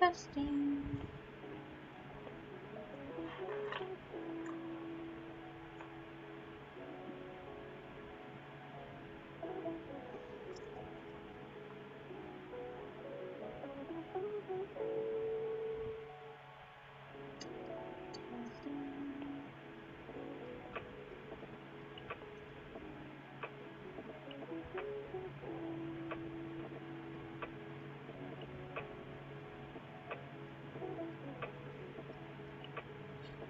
Testing.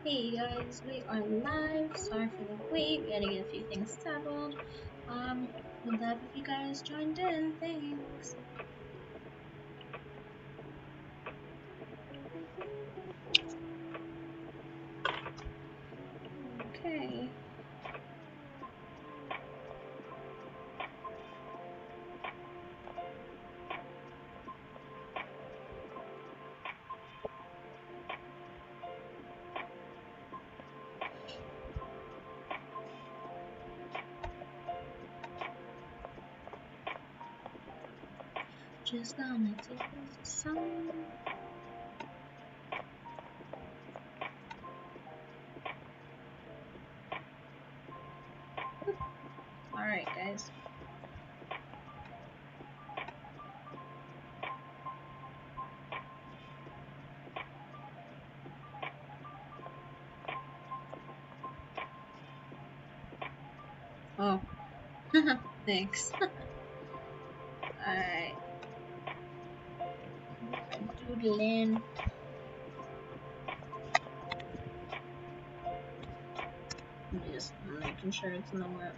Hey guys, we are live. Sorry for the wait. We had to get a few things settled. Would love if you guys joined in. Thanks. Okay. Just gonna take this song. Alright, guys. Oh. Thanks. Alright. Doodling. I'm just making sure it's gonna work.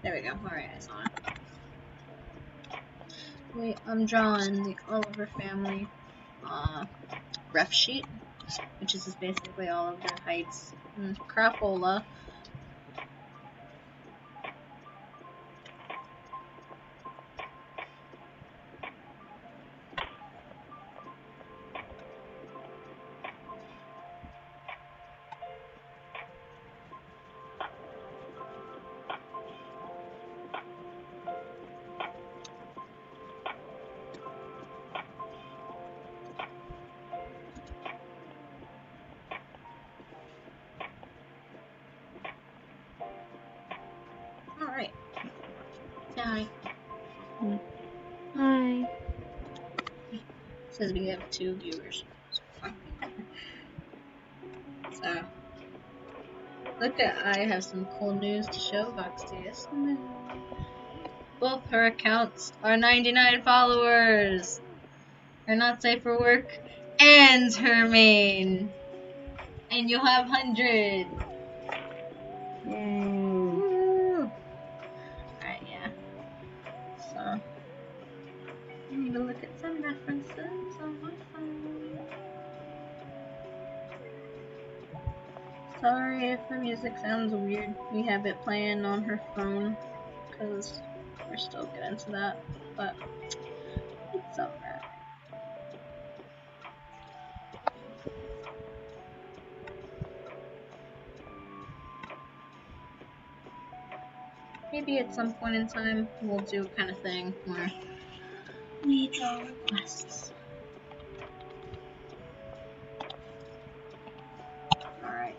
There we go. Alright, I saw it. Wait, I'm drawing the Oliver family ref sheet, which is just basically all of their heights and crapola. Alright. Say hi. Hi. Says we have 2 viewers. So, look at, I have some cool news to show VuxiousMoon. Both her accounts are 99 followers. Her not safe for work and her main. And you'll have 100. Yay. Alright, yeah. So, I need to look at some references on my phone. Sorry if the music sounds weird. We have it playing on her phone because we're still getting to that, but it's alright. Maybe at some point in time we'll do a kind of thing where we draw requests. Alright.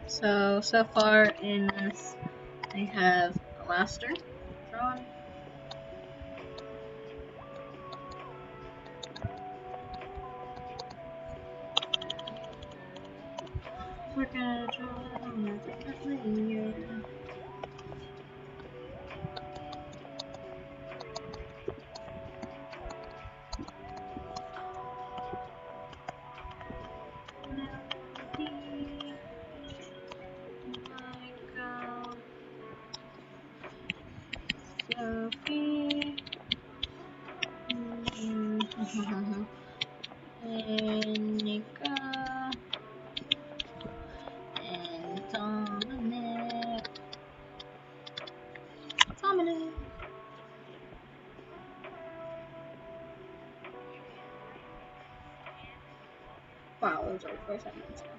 So far in this, I have Alaster drawn. We're gonna draw that on a different layer. Melody, my girl, Sophie, and Nika, and Dominic. Wow, it was like 4 seconds ago.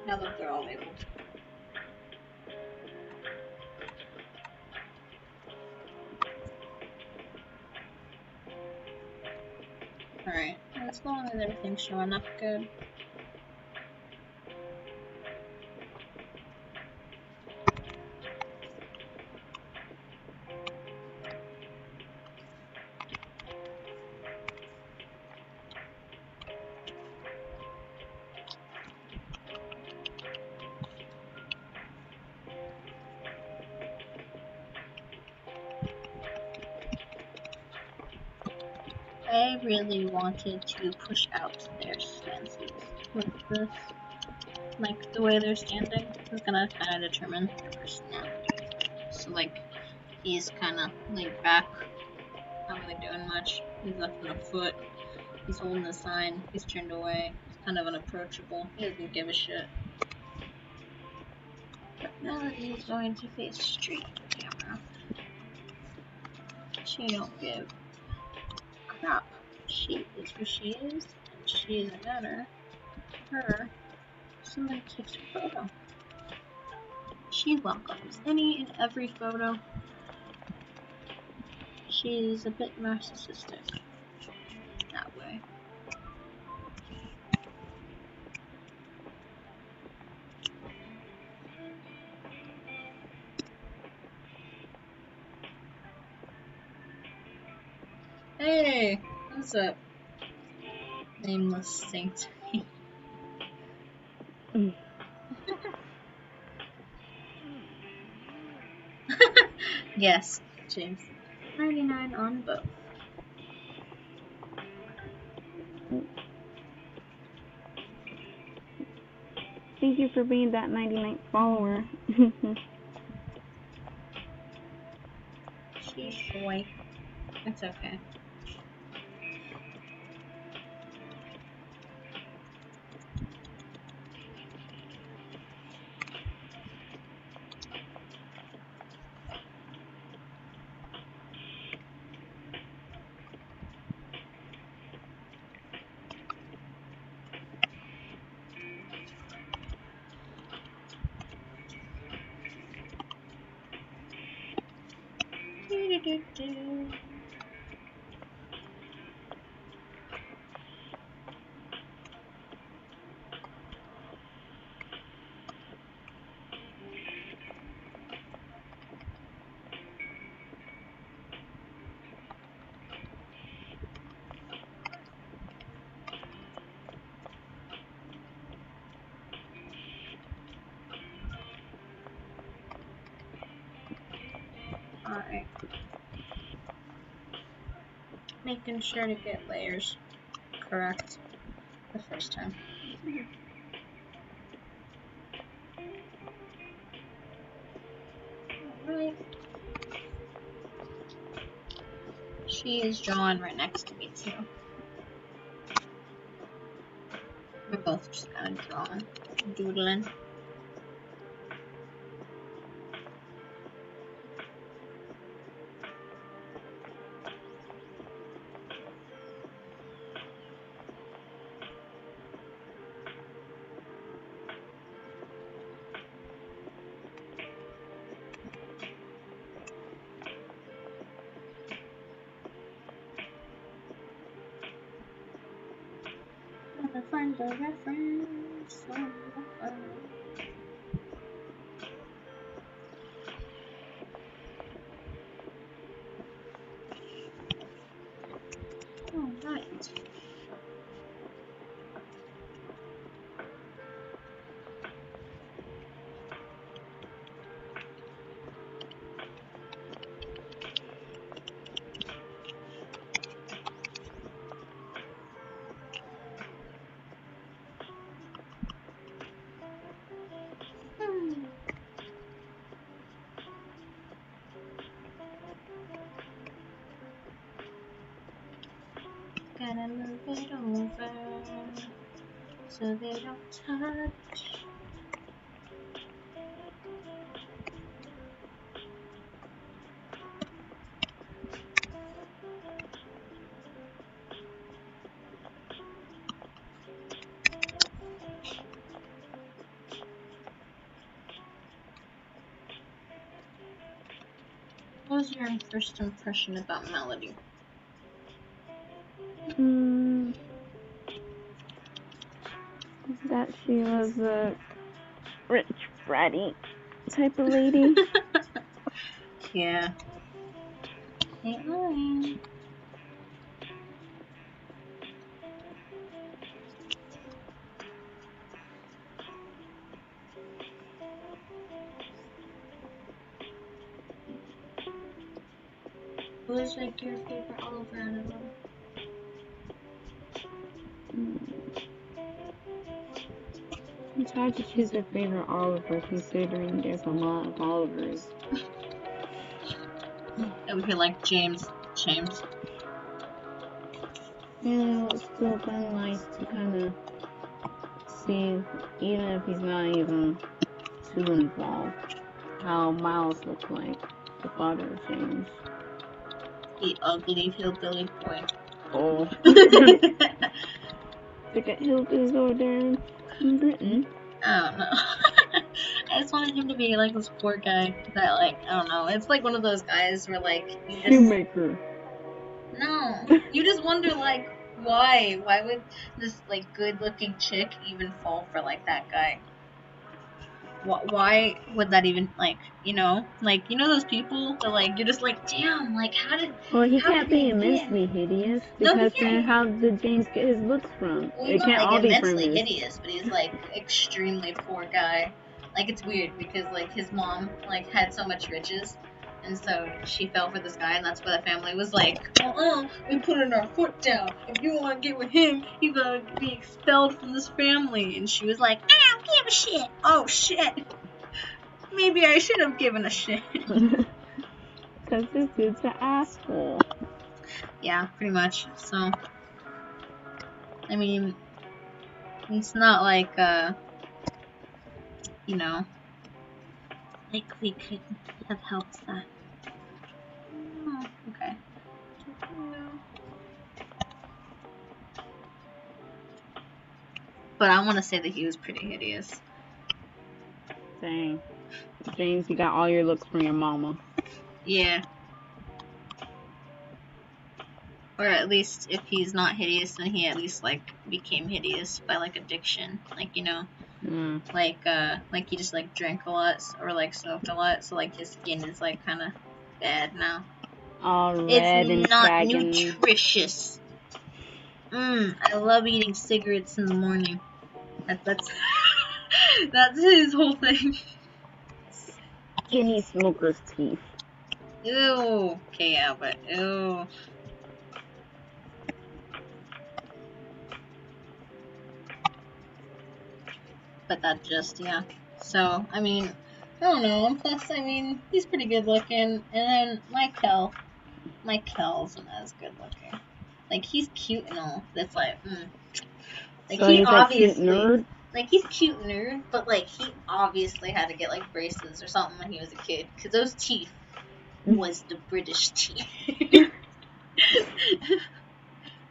Now that they're all labeled. Alright, as long as everything's showing up good. I really wanted to push out their stances with this. Like, the way they're standing is gonna kind of determine their personality. So, like, he's kind of laid back, not really doing much. He's left on a foot. He's holding the sign. He's turned away. He's kind of unapproachable. He doesn't give a shit. But now that he's going to face straight to the camera, she don't give a crap. She is who she is, and she doesn't matter to her. Somebody takes her photo. She welcomes any and every photo. She's a bit narcissistic that way. Hey, what's up? Nameless saint. Yes, James. 99 on both. Thank you for being that 99th follower. She's shy. It's okay. Alright. Making sure to get layers correct the first time. Alright. She is drawn right next to me too. We're both just kind of drawing, doodling. Gotta find the reference. Alright. Gotta move it over so they don't touch. was your first impression about Melody? That she was a rich bratty type of lady. Yeah. Ain't lying. Who was like your favorite Oliver out of them? It's hard to choose a favorite Oliver considering there's a lot of Olivers. It would be like James. Yeah, it's still been nice to kind of see, even if he's not even too involved, how Miles looks like, the father of James. The ugly hillbilly boy. Oh. They got hillbillies over there in Britain. I don't know. I just wanted him to be like this poor guy that, like, I don't know. It's like one of those guys where, like, you just. Shoemaker. No. You just wonder, like, why? Why would this, like, good looking chick even fall for, like, that guy? Why would that even, like, you know those people that, like, you're just like, damn, like, how did. Well, he how can't did be they immensely win? hideous, No, he because then can't. how did James get his looks from? Well, It he's not can't like all be from immensely his. hideous, but he's like extremely poor guy. Like, it's weird because like his mom like had so much riches, and so she fell for this guy, and that's why the family was like, we putting our foot down. If you want to get with him, you gotta be expelled from this family. And she was like, I don't give a shit. Oh shit. Maybe I should have given a shit. Because this dude's an asshole. Yeah, pretty much. So, I mean, it's not like you know, like we could have helped that. Oh, okay. But I want to say that he was pretty hideous. Dang. James, you got all your looks from your mama. Yeah. Or at least if he's not hideous, then he at least like became hideous by like addiction. Like, like he just like drank a lot or like smoked a lot, so like his skin is like kind of bad now. All red and It's not sagging. nutritious. I love eating cigarettes in the morning. That's that's his whole thing. Skinny smoker's teeth. Ew. Okay, yeah, but ew. But that just, yeah. So, I mean, I don't know. And plus, I mean, he's pretty good looking. And then Michael isn't as good looking. Like, he's cute and all. That's like, Like, So he he's obviously, like cute nerd? Like, he's cute nerd, but, like, he obviously had to get, like, braces or something when he was a kid. Because those teeth was the British teeth.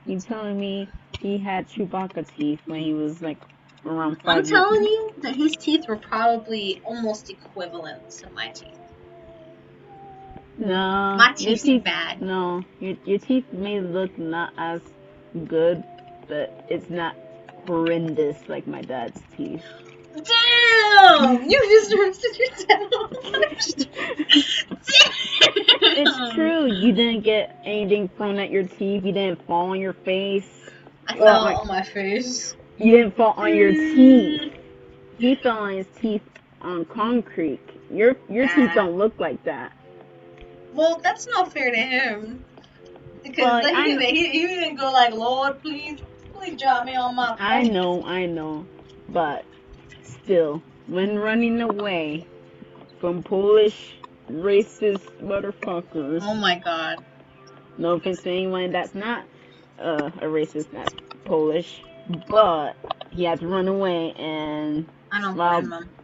You telling me he had Chewbacca teeth when he was, like, around 5 I'm telling you that his teeth were probably almost equivalent to my teeth. No. My teeth are bad. No. Your teeth may look not as good, but it's not horrendous like my dad's teeth. Damn! You just roasted your dad. It's true. You didn't get anything thrown at your teeth. You didn't fall on your face. I fell on my face. You didn't fall on your teeth. He fell on his teeth on concrete. Your teeth don't look like that. Well, that's not fair to him. Because he didn't go like, Lord, please drop me on my face. I know. But still, when running away from Polish racist motherfuckers. Oh my god. No offense to anyone that's not a racist, that's Polish. But he had to run away, and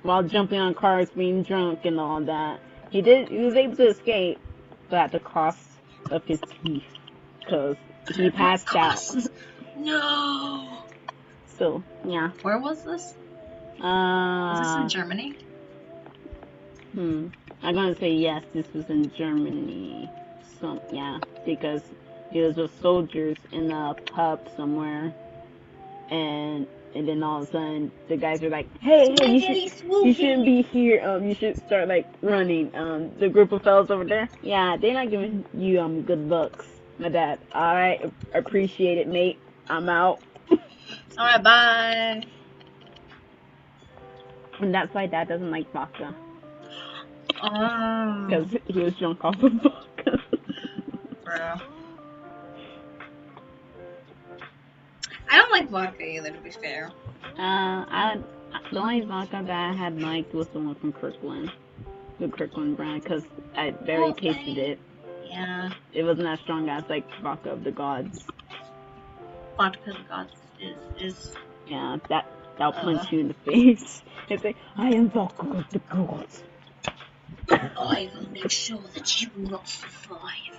while jumping on cars, being drunk and all that. He was able to escape, but at the cost of his teeth. Because he passed out. No. So, yeah. Where was this? Was this in Germany? I'm gonna say yes, this was in Germany. Yeah, because it was with soldiers in a pub somewhere, and then all of a sudden the guys were like, hey, you shouldn't be here. You should start like running. The group of fellas over there, yeah, they're not giving you good looks. My dad, all right, appreciate it, mate. I'm out. All right, bye. And that's why Dad doesn't like vodka. Oh. Because he was drunk off of vodka. Bro. I don't like vodka either, to be fair. The only vodka that I had liked was the one from Kirkland. The Kirkland brand, because I barely tasted it. Yeah. It wasn't as strong as, like, vodka of the gods. Vodka of the gods is... Yeah, that'll punch you in the face. It's like, I am vodka of the gods. I will make sure that you will not survive.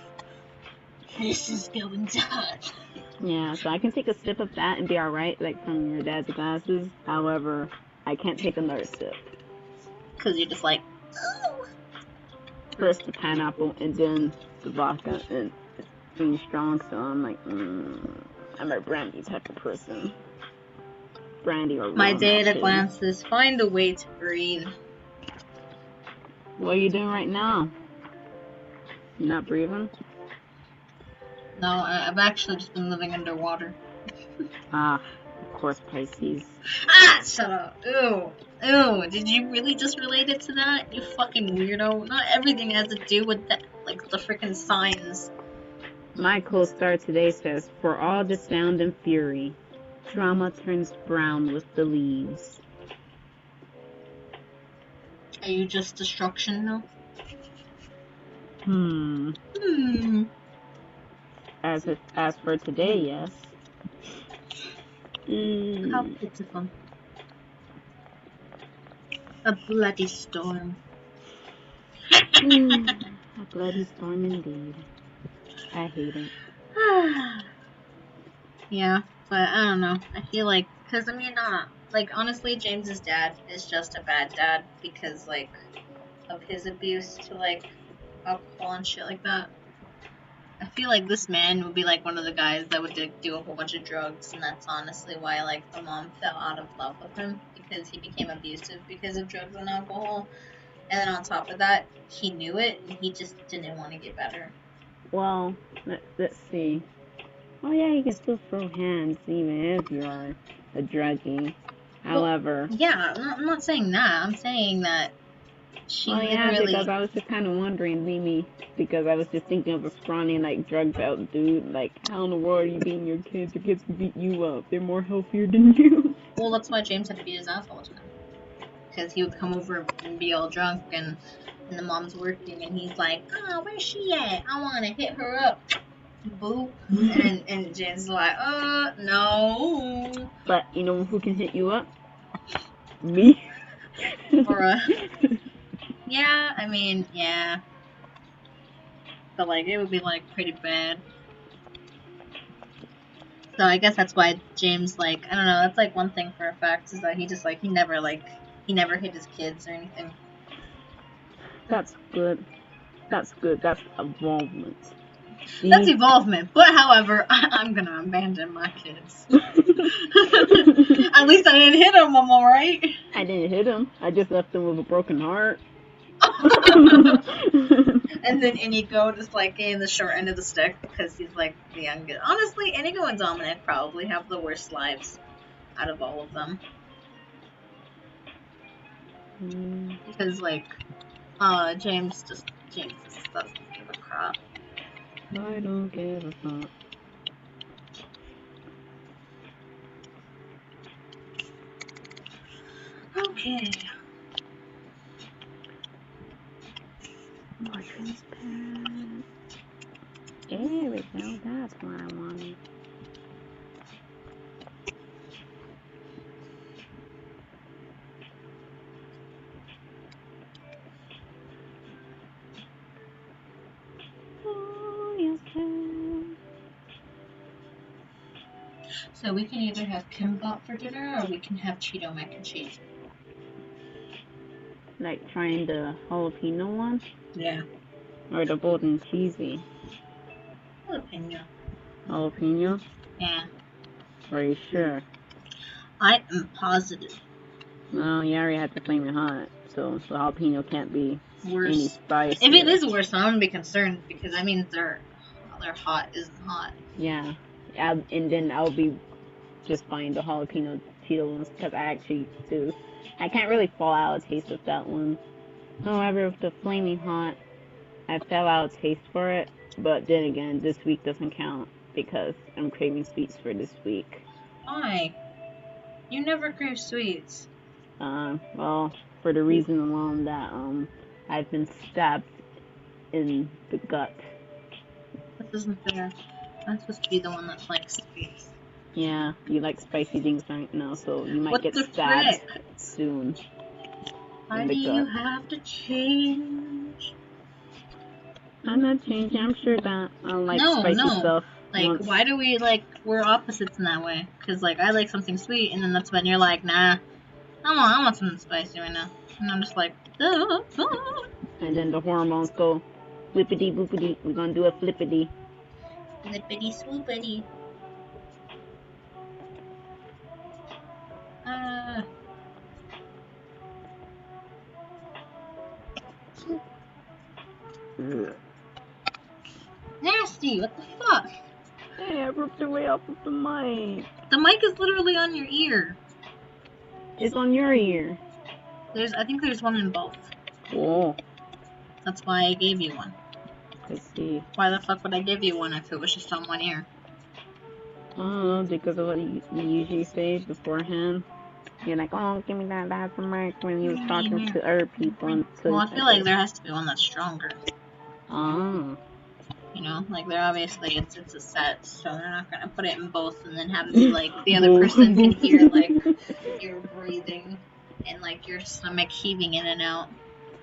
This is going to hurt. Yeah, so I can take a sip of that and be alright, like from your dad's glasses. However, I can't take another sip. Because you're just like, oh. First the pineapple and then the vodka, and it's pretty strong, so I'm like, I'm a brandy type of person. Brandy or rum. My data glances find a way to breathe. What are you doing right now? You're not breathing? No, I've actually just been living underwater. Of course, Pisces. Ah, shut up. Ew. Ew, did you really just relate it to that? You fucking weirdo. Not everything has to do with that, like the freaking signs. My co-star today says, for all the sound and fury, drama turns brown with the leaves. Are you just destruction now? As for today, yes. How pitiful. A bloody storm. A bloody storm indeed. I hate it. Yeah, but I don't know. I feel like, because I mean, like, honestly, James's dad is just a bad dad because, like, of his abuse to, like, alcohol and shit like that. I feel like this man would be, like, one of the guys that would do a whole bunch of drugs, and that's honestly why, like, the mom fell out of love with him, because he became abusive because of drugs and alcohol. And then on top of that, he knew it, and he just didn't want to get better. Well, let's see. Oh yeah, you can still throw hands even if you are a druggie. However... Well, yeah, I'm not saying that. I'm saying that she literally... because I was just kind of wondering, Mimi, because I was just thinking of a scrawny, like, drugged out dude. Like, how in the world are you beating your kids? Your kids can beat you up. They're more healthier than you. Well, that's why James had to beat his ass all the time. Because he would come over and be all drunk, and the mom's working, and he's like, oh, where's she at? I want to hit her up. Boo. And James is like, no. But you know who can hit you up? Me. Yeah, I mean, yeah. But, like, it would be, like, pretty bad. So I guess that's why James, like, I don't know, that's, like, one thing for a fact, is that he just, like, he never hit his kids or anything. That's good. That's good. That's involvement. That's involvement, but however, I'm gonna abandon my kids. At least I didn't hit him, I'm alright. I didn't hit him. I just left him with a broken heart. And then Inigo just like getting the short end of the stick because he's like the youngest. Honestly, Inigo and Dominic probably have the worst lives out of all of them. Because like, James just doesn't give a crap. I don't give a fuck. Okay. More transparent. There we go. That's what I wanted. Oh, yes, sir. So we can either have kimbap for dinner or we can have Cheeto mac and cheese. like trying the jalapeno one? Yeah. Or the bold and cheesy? Jalapeno. Jalapeno? Yeah. Are you sure? I am positive. Well, you already had the flaming hot, so the jalapeno can't be Worse. any spicier. If it is worse, I'm gonna be concerned because that means their hot isn't hot. Yeah. And then I'll be just buying the jalapeno Cheeto ones because I actually do. I can't really fall out of taste with that one. However, with the flaming hot, I fell out of taste for it. But then again, this week doesn't count because I'm craving sweets for this week. Why? You never crave sweets. Well, for the reason alone that I've been stabbed in the gut. This isn't fair. I'm supposed to be the one that likes sweets. Yeah, you like spicy things right now, so you might get stabbed soon. Why do you have to change? I'm not changing. I'm sure that I like spicy stuff. Like, why do we, like, we're opposites in that way? Because, like, I like something sweet, and then that's when you're like, nah, I want something spicy right now. And I'm just like, And then the hormones go, whippity boopity, we're gonna do a flippity. Flippity swoopity. Nasty, what the fuck? Hey, I ripped it way off of the mic. The mic is literally on your ear. It's on your ear. I think there's one in both. Oh. That's why I gave you one. I see. Why the fuck would I give you one if it was just on one ear? I don't know, because of what you usually say beforehand. You're like, oh, give me that last mic when you was talking to other people. Well, I feel like there has to be one that's stronger. Oh. You know, like they're obviously it's a set, so they're not gonna put it in both and then have it be like the other person can hear like your breathing and like your stomach heaving in and out.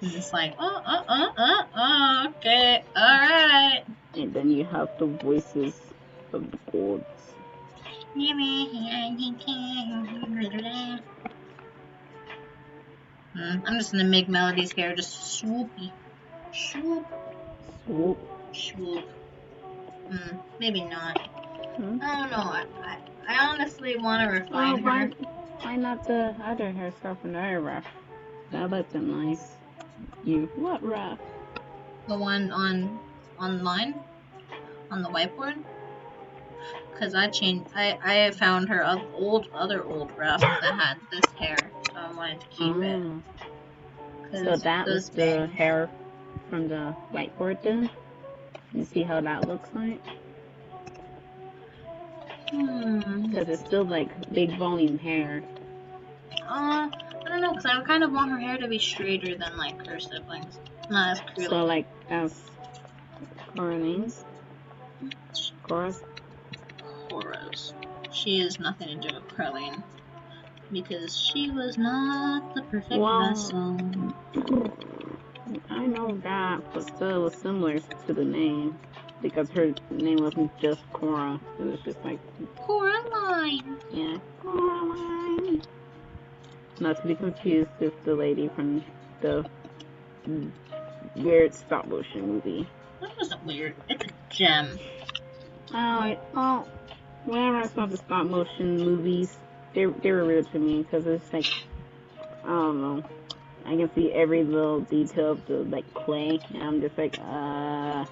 And it's like, okay, alright. And then you have the voices of the gods. I'm just gonna make Melody's hair just swoopy. Swoop. Swoop. Swoop. Maybe not. I don't know. I honestly want to refine her. Why not the other hairstyle from the other ref? That looks nice. What ref? The one online? On the whiteboard? Because I found her other old ref that had this hair, so I wanted to keep it. So that was the hair from the whiteboard then? You see how that looks like? Because it's still like big volume hair. I don't know, because I kind of want her hair to be straighter than like her siblings. Not as curly. So like as Coraline's? Cora's? She has nothing to do with Caroline. Because she was not the perfect vessel. I know that, but still it was similar to the name. Because her name wasn't just Cora. It was just like Coraline. Yeah, Coraline. Not to be confused with the lady from the weird stop motion movie. That wasn't weird. It's a gem. Whenever I saw the stop motion movies, they were weird to me because it's like, I don't know. I can see every little detail of the like clay, and I'm just like, why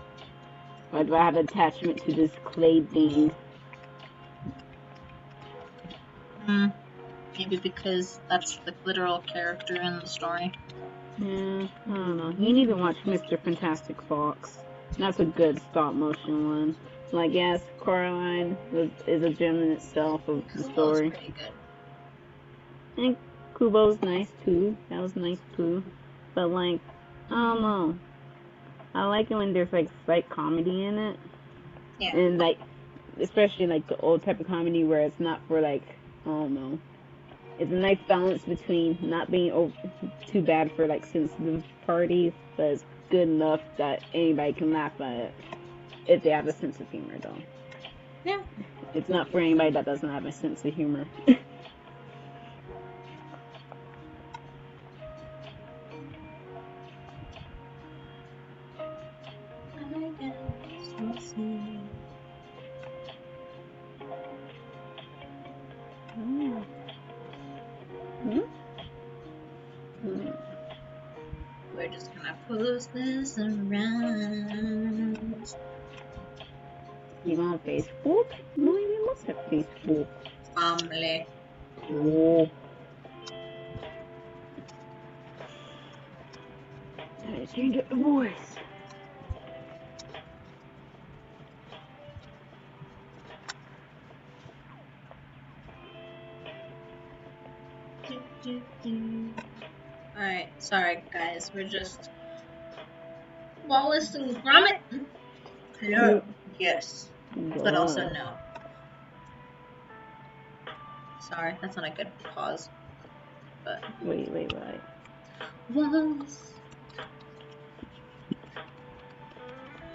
do I have attachment to this clay thing? Maybe because that's the literal character in the story. Yeah, I don't know. You need to watch Mr. Fantastic Fox. That's a good stop motion one. Like, yes, Coraline is a gem in itself of the story. Pretty good. And Kubo's nice too. That was nice too. But like, I don't know. I like it when there's like slight comedy in it. Yeah. And like, especially like the old type of comedy where it's not for like, I don't know. It's a nice balance between not being too bad for like sensitive parties, but it's good enough that anybody can laugh at it if they have a sense of humor, though. Yeah. It's not for anybody that doesn't have a sense of humor. We're just gonna post this around. You on Facebook? No, you must have Facebook. Family. Oh. I change up the voice. Alright, sorry guys, we're just Wallace and Gromit. Hello. Yes. But also no. Sorry, that's not a good pause. But wait. Wallace.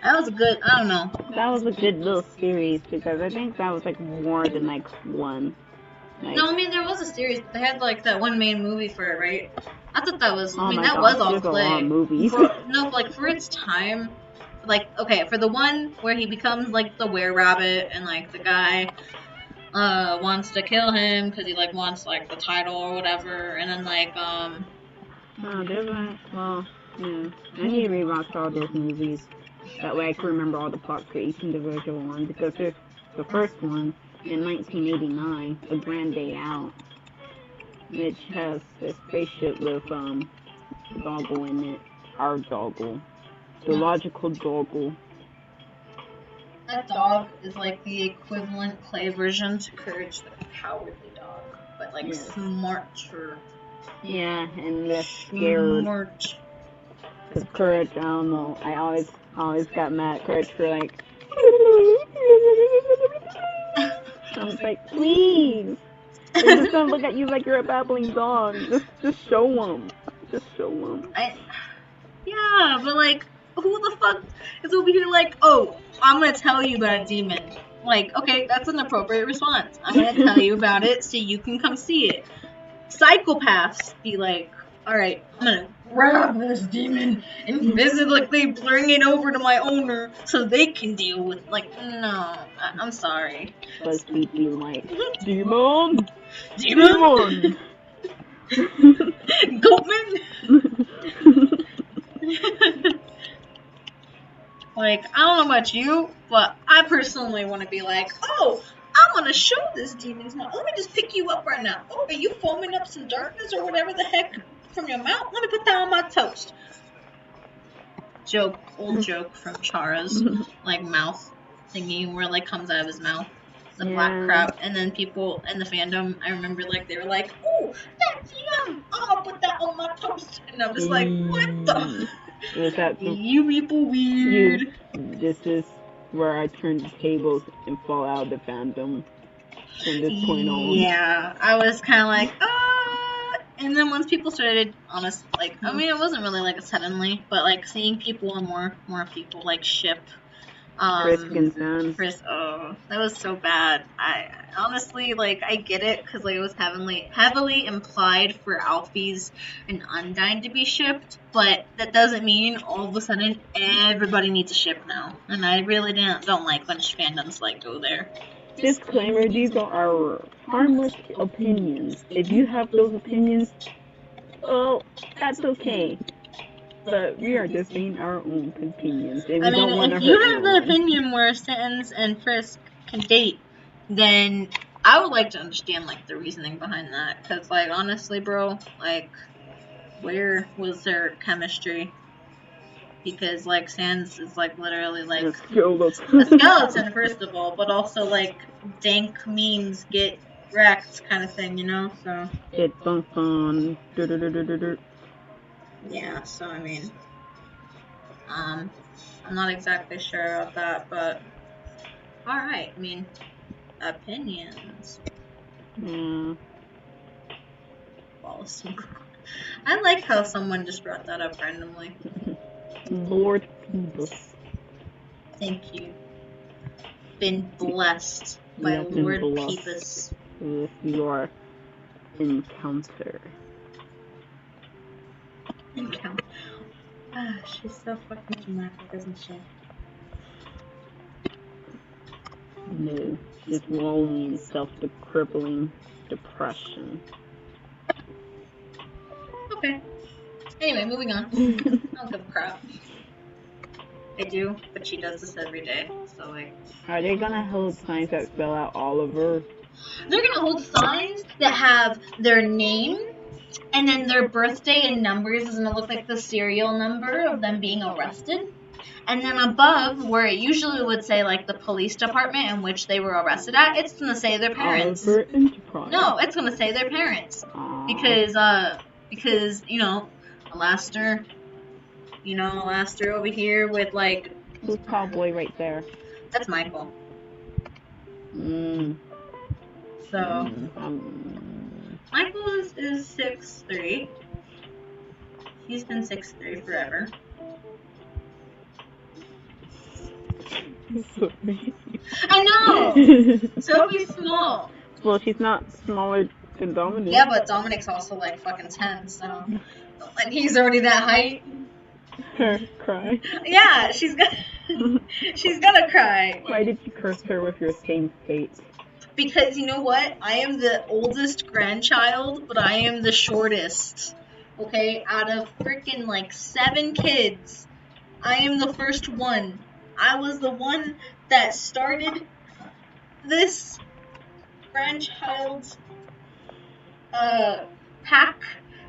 That was a good, I don't know. That was a good little series because I think that was like more than like one. Like, no, I mean there was a series, but they had like that one main movie for it, right? I thought that was. Oh I mean my that gosh, was all there's play. A lot of movies. No, like for its time, like okay, for the one where he becomes like the were-rabbit and like the guy wants to kill him because he like wants like the title or whatever, and then like Oh, there's like well, yeah. I need to rewatch all those movies. That way I can remember all the plot for each individual one because there's the first one in 1989, A Grand Day Out, which has a spaceship with Doggle in it. Our Doggle. The logical Doggle. That dog is like the equivalent play version to Courage the Cowardly Dog, but like smarter. Yeah, and less scared. Smart. Cause Courage, I don't know. I always got mad at Courage for like. I was like, please. They're just gonna look at you like you're a babbling dog. Just show them. Just show them. Yeah, but like, who the fuck is over here like, oh, I'm gonna tell you about a demon. Like, okay, that's an appropriate response. I'm gonna tell you about it so you can come see it. Psychopaths be like, alright, I'm gonna grab this demon and physically bring it over to my owner so they can deal with like, no, I'm sorry. BuzzFeed be like, demon! Demon! Goatman! Like, I don't know about you, but I personally want to be like, oh, I want to show this demon's mouth. Let me just pick you up right now. Oh, are you foaming up some darkness or whatever the heck from your mouth? Let me put that on my toast. Old joke from Chara's, like, mouth thingy where, like, comes out of his mouth. The black crap. And then people in the fandom, I remember, like, they were like, oh, that's yum. I'm going to put that on my toast. And I'm just like, what the... Was that you people weird. This is where I turn the tables and fall out of the fandom from this point on. Yeah, I was kind of like, and then once people started, honestly, like, I mean, it wasn't really like suddenly, but like seeing people and more people like ship. Frisk and Sans. Oh, that was so bad. I honestly, like, I get it because like it was heavily implied for Alphys and Undyne to be shipped, but that doesn't mean all of a sudden everybody needs a ship now. And I really don't like when fandoms like go there. Disclaimer: these are our harmless opinions. If you have those opinions, oh, that's okay. But we are just saying our own opinions. And if you have the opinion where Sans and Frisk can date, then I would like to understand, like, the reasoning behind that. Because, like, honestly, bro, like, where was their chemistry? Because, like, Sans is, like, literally, like, a skeleton, first of all, but also, like, dank memes get wrecked kind of thing, you know? So. It's fun. Yeah, so I mean, I'm not exactly sure of that, but alright, I mean, opinions. Yeah. Wallace and Gromit. I like how someone just brought that up randomly. Lord Phoebus. Thank you. Been blessed by Lord Phoebus. With your encounter. She's so fucking dramatic, isn't she? No, just wallowing in self-crippling depression. Okay. Anyway, moving on. I don't give a crap. I do, but she does this every day, so like. Are they gonna hold signs that spell out Oliver? They're gonna hold signs that have their name, and then their birthday and numbers is gonna look like the serial number of them being arrested. And then above, where it usually would say like the police department in which they were arrested at, it's gonna say their parents. Oliver Enterprise. No, it's gonna say their parents. Because Alastair, Alastair over here with like. Who's cowboy right there? That's Michael. So Michael is 6'3". He's been 6'3" forever. Sorry. I know! Sophie's small. Well, she's not smaller than Dominic. Yeah, but Dominic's also like fucking 10, so. And he's already that height. Her cry. Yeah, she's gonna cry. Why did you curse her with your same fate? Because you know what? I am the oldest grandchild, but I am the shortest. Okay? Out of freaking like 7 kids, I am the first one. I was the one that started this grandchild's pack,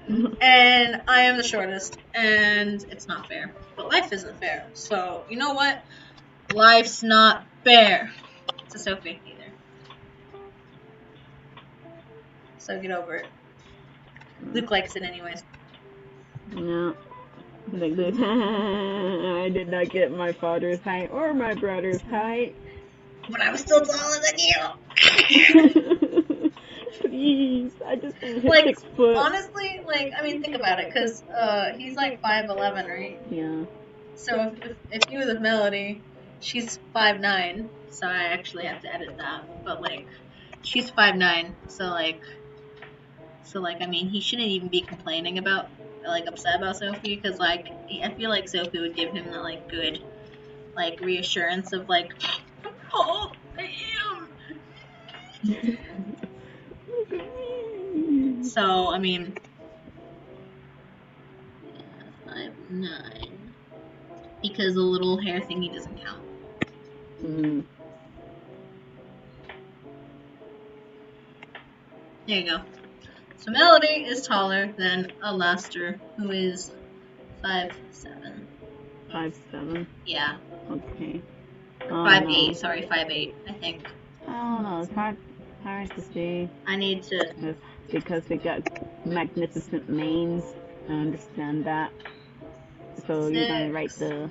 and I am the shortest, and it's not fair. But life isn't fair, so you know what? Life's not fair. To Sophie, either. So get over it. Luke likes it anyways. No. Like this. I did not get my father's height or my brother's height. But I was still taller than you. Please, I just hit like 6 foot. Honestly, like I mean, think about it, cause he's like 5'11", right? Yeah. So if you were the Melody, she's 5'9", so I actually have to edit that. But like, she's 5'9", so like I mean, he shouldn't even be complaining about like upset about Sophie, cause like I feel like Sophie would give him that like good like reassurance of like, oh, I am. So I mean, 5'9", because the little hair thingy doesn't count. There you go. So Melody is taller than Alastair, who is 5'7". 5'7"? Yeah. Okay. 5'8", sorry, 5'8", I think. I don't know, it's hard to see. I need to... Because they got magnificent manes, I understand that. So you're gonna write the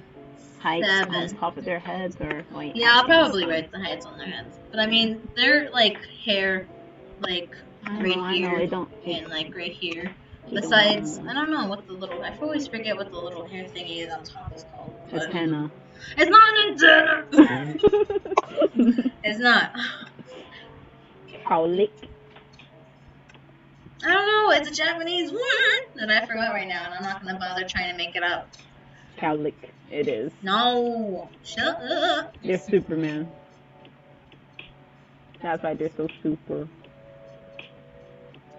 heights on top of their heads, or wait? Yeah, I'll probably write the heights on their heads. But I mean, they're like hair, like right here, and like right here. Besides, I don't know what the little, I always forget what the little hair thingy is on top is called. Antenna. It's not an antenna! It's not. Cowlick. I don't know, it's a Japanese word that I forgot right now, and I'm not gonna bother trying to make it up. Cowlick, it is. No! Shut up! They're Superman. That's why they're so super.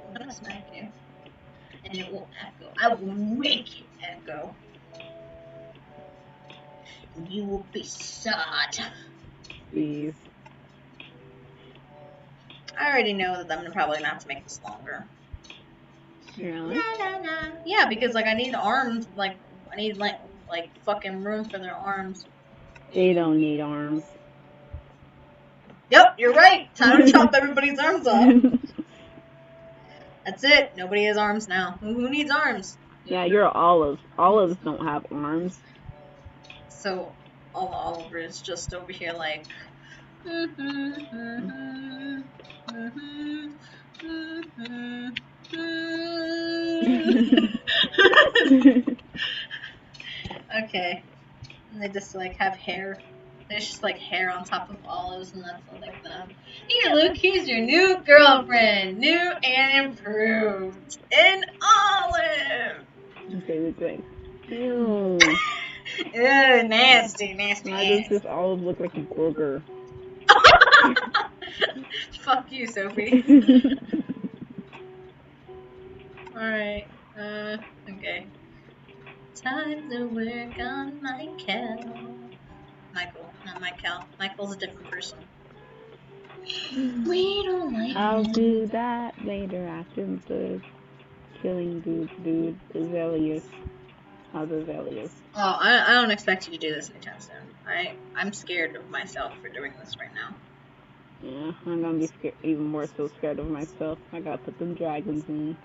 I'm gonna smack you. And it will echo. I will make it echo. You will be sad. Please. I already know that I'm probably gonna have to make this longer. Really? Yeah, because like I need arms, like I need like fucking room for their arms. They don't need arms. Yep, you're right. Time to chop everybody's arms off. That's it. Nobody has arms now. Who needs arms? Yeah, you're Olive. Olives don't have arms. So all the Oliver is just over here like. Okay. And they just like have hair. There's just like hair on top of olives, and that's like them. Here, Luke, here's your new girlfriend. New and improved. An olive! They look like, ew. Ew, nasty. Why does this olive look like a booger? Fuck you, Sophie. Alright. Okay. Time to work on Michael. Michael, not Michael. Michael's a different person. We don't like I'll him. do that later after the killing dude, Azaleus. How's Azaleus? Oh, I don't expect you to do this anytime soon. I'm scared of myself for doing this right now. Yeah, I'm gonna be scared, even more so scared of myself. I gotta put them dragons in.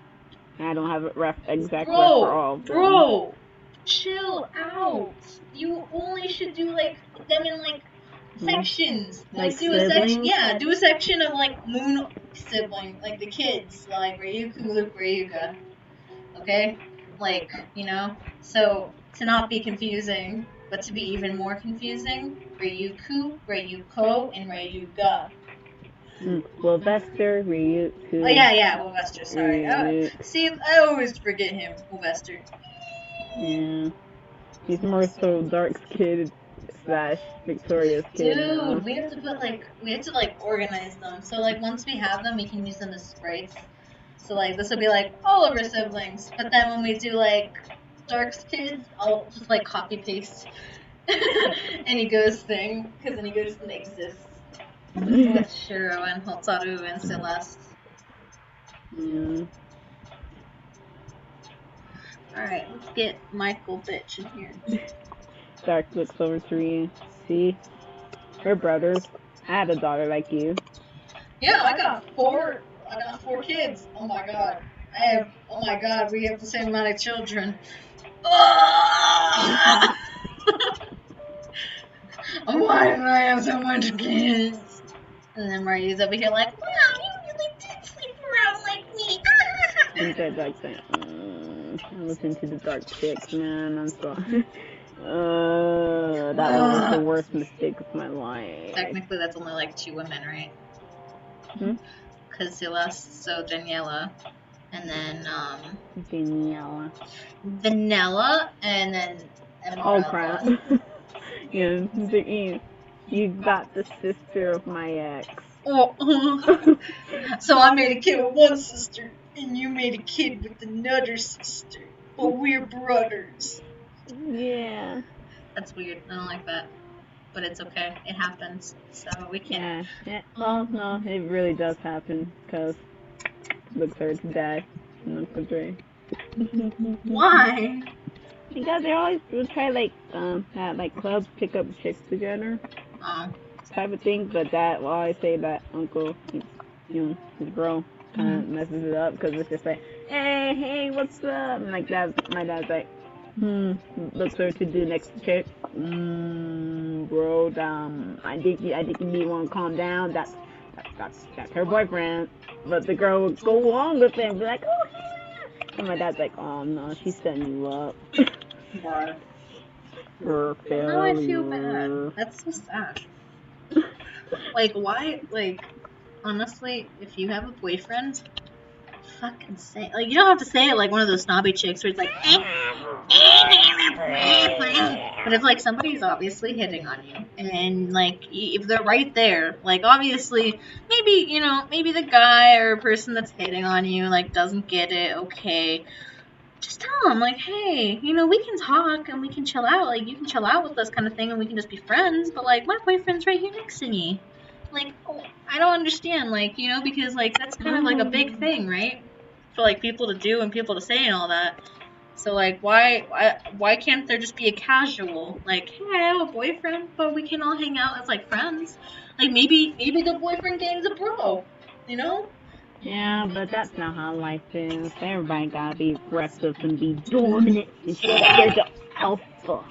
I don't have an exact ref for all of them. Bro! Chill out! You only should do, like, them in, like, sections. Like do a section. siblings? Yeah, do a section of, like, Moon sibling, like the kids, like Ryuku, Luke, Ryuka. Okay? Like, you know? So, to not be confusing, but to be even more confusing, Ryuku, Ryuko, and Ryuga. Wilvester, Ryuku. Oh, yeah, Wilvester, sorry. See, I always forget him, Wilvester. Yeah. He's more so Dark's kid / Victoria's kid. Dude, we have to organize them. So, like, once we have them, we can use them as sprites. So, like, this will be, like, all of our siblings. But then when we do, like, Dark's kids, I'll just, like, copy-paste Inigo's thing. Because Inigo doesn't exist. With Shiro and Hotaru and Celeste. Yeah. Alright, let's get Michael bitch in here. Dark looks over to Ryu. See? We're brothers. I had a daughter like you. Yeah, I got four kids. Oh my god. We have the same amount of children. Why do I have so much kids? And then Ryu's over here like, wow, you really did sleep around like me. And Dead Dark's like, I was into the dark chicks, man. I'm sorry. That was the worst mistake of my life. Technically, that's only like 2 women, right? Because Celeste, so Daniela, and then, Daniela. Vanilla, and then Emeralda. Oh, crap. Yeah, you got the sister of my ex. Oh, so I made a kid with one sister, and you made a kid with another sister, but we're brothers. Yeah. That's weird. I don't like that. But it's okay. It happens. So we can't. Yeah. Well, no, it really does happen, because looks hurt to die. Uncle Dre. Why? Because they always try, like, at, like, clubs, pick up chicks together. Oh. Type of thing, but that, well, I say that Uncle, his bro, kind of messes it up, because it's just like, hey, what's up? And, like, my dad's like, looks her to do next chick. Bro, I think you need one to calm down. That's her boyfriend. But the girl would go along with it and be like, oh, yeah. And my dad's like, oh, no, she's setting you up. Why? Her failure. Now I feel bad. That's so sad. Like, why, like, honestly, if you have a boyfriend, fucking say it. Like, you don't have to say it like one of those snobby chicks where it's like, but if, like, somebody's obviously hitting on you, and, like, if they're right there, like, obviously, maybe the guy or person that's hitting on you, like, doesn't get it, okay, just tell them, like, hey, we can talk, and we can chill out, like, you can chill out with us kind of thing, and we can just be friends, but, like, my boyfriend's right here next to me. Like, I don't understand, like, because, like, that's kind of, like, a big thing, right? For, like, people to do and people to say and all that. So, like, why can't there just be a casual, like, hey, I have a boyfriend, but we can all hang out as, like, friends? Like, maybe the boyfriend game's a bro, Yeah, but that's not how life is. Everybody gotta be aggressive and be dominant and scared of alpha.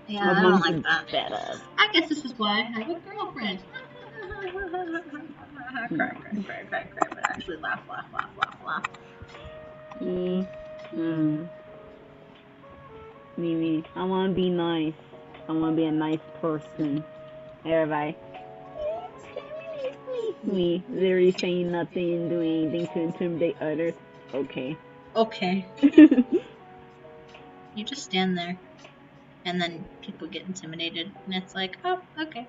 Yeah, I don't like that. Better. I guess this is why I have a girlfriend. Cry, but actually laugh. Mimi, I wanna be nice. I wanna be a nice person. Everybody. Me, literally saying nothing and doing anything to intimidate others. Okay. You just stand there, and then people get intimidated, and it's like, oh, okay.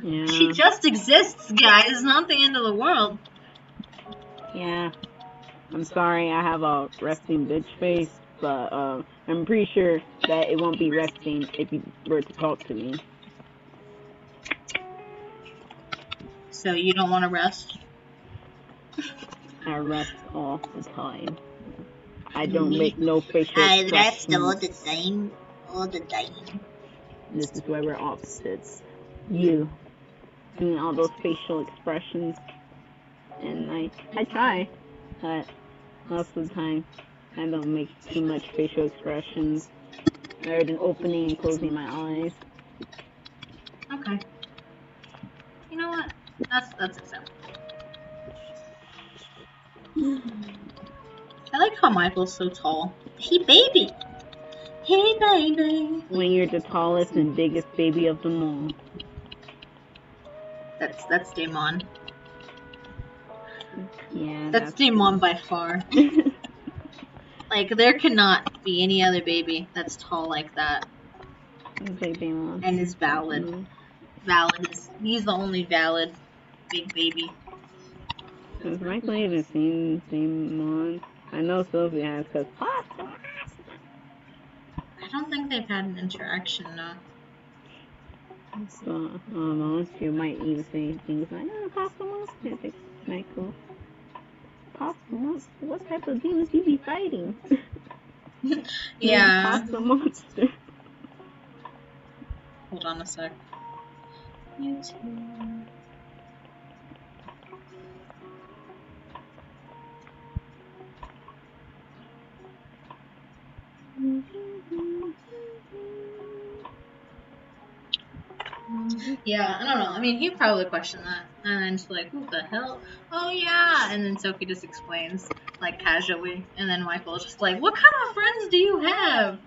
Yeah. She just exists, guys. It's not the end of the world. Yeah. I'm sorry, I have a resting bitch face, but I'm pretty sure that it won't be resting if you were to talk to me. So you don't want to rest? I rest all the time. I don't make no facial expressions. I rest all the time. All the time. This is why we're opposites. You doing all those facial expressions, and I try, but most of the time I don't make too much facial expressions other than opening and closing my eyes. Okay. You know what? That's acceptable. I like how Michael's so tall. Hey, baby. Hey, baby. When you're the tallest and biggest baby of them all. That's Damon. Yeah, that's Damon by far. Like, there cannot be any other baby that's tall like that. Big Damon. And is valid. Mm-hmm. He's the only valid big baby. Has Michael even seen Damon? I know Sophia has, because I don't think they've had an interaction, no. So, I don't know, she might even say things like, oh, Pasta Monster, Michael. Pasta Monster? What type of demons you be fighting? Yeah. Pasta Monster. Hold on a sec. YouTube. Yeah, I don't know. I mean, he probably questioned that. And then she's like, what the hell? Oh, yeah. And then Sophie just explains, like, casually. And then Michael's just like, what kind of friends do you have?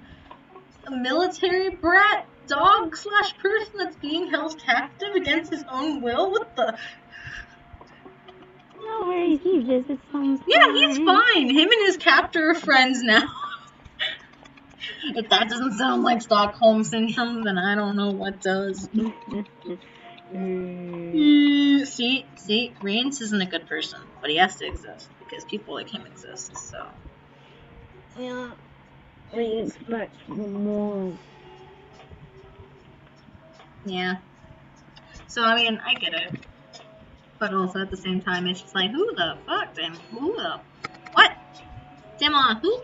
A military brat? Dog / person that's being held captive against his own will? What the... No worries, he visits sometimes. Yeah, he's fine. Him and his captor are friends now. If that doesn't sound like Stockholm Syndrome, then I don't know what does. See, Reigns isn't a good person, but he has to exist, because people like him exist, so... Yeah, we expect more. Yeah. So, I mean, I get it. But also, at the same time, it's just like, who the fuck, damn, who the... What? Damn, who?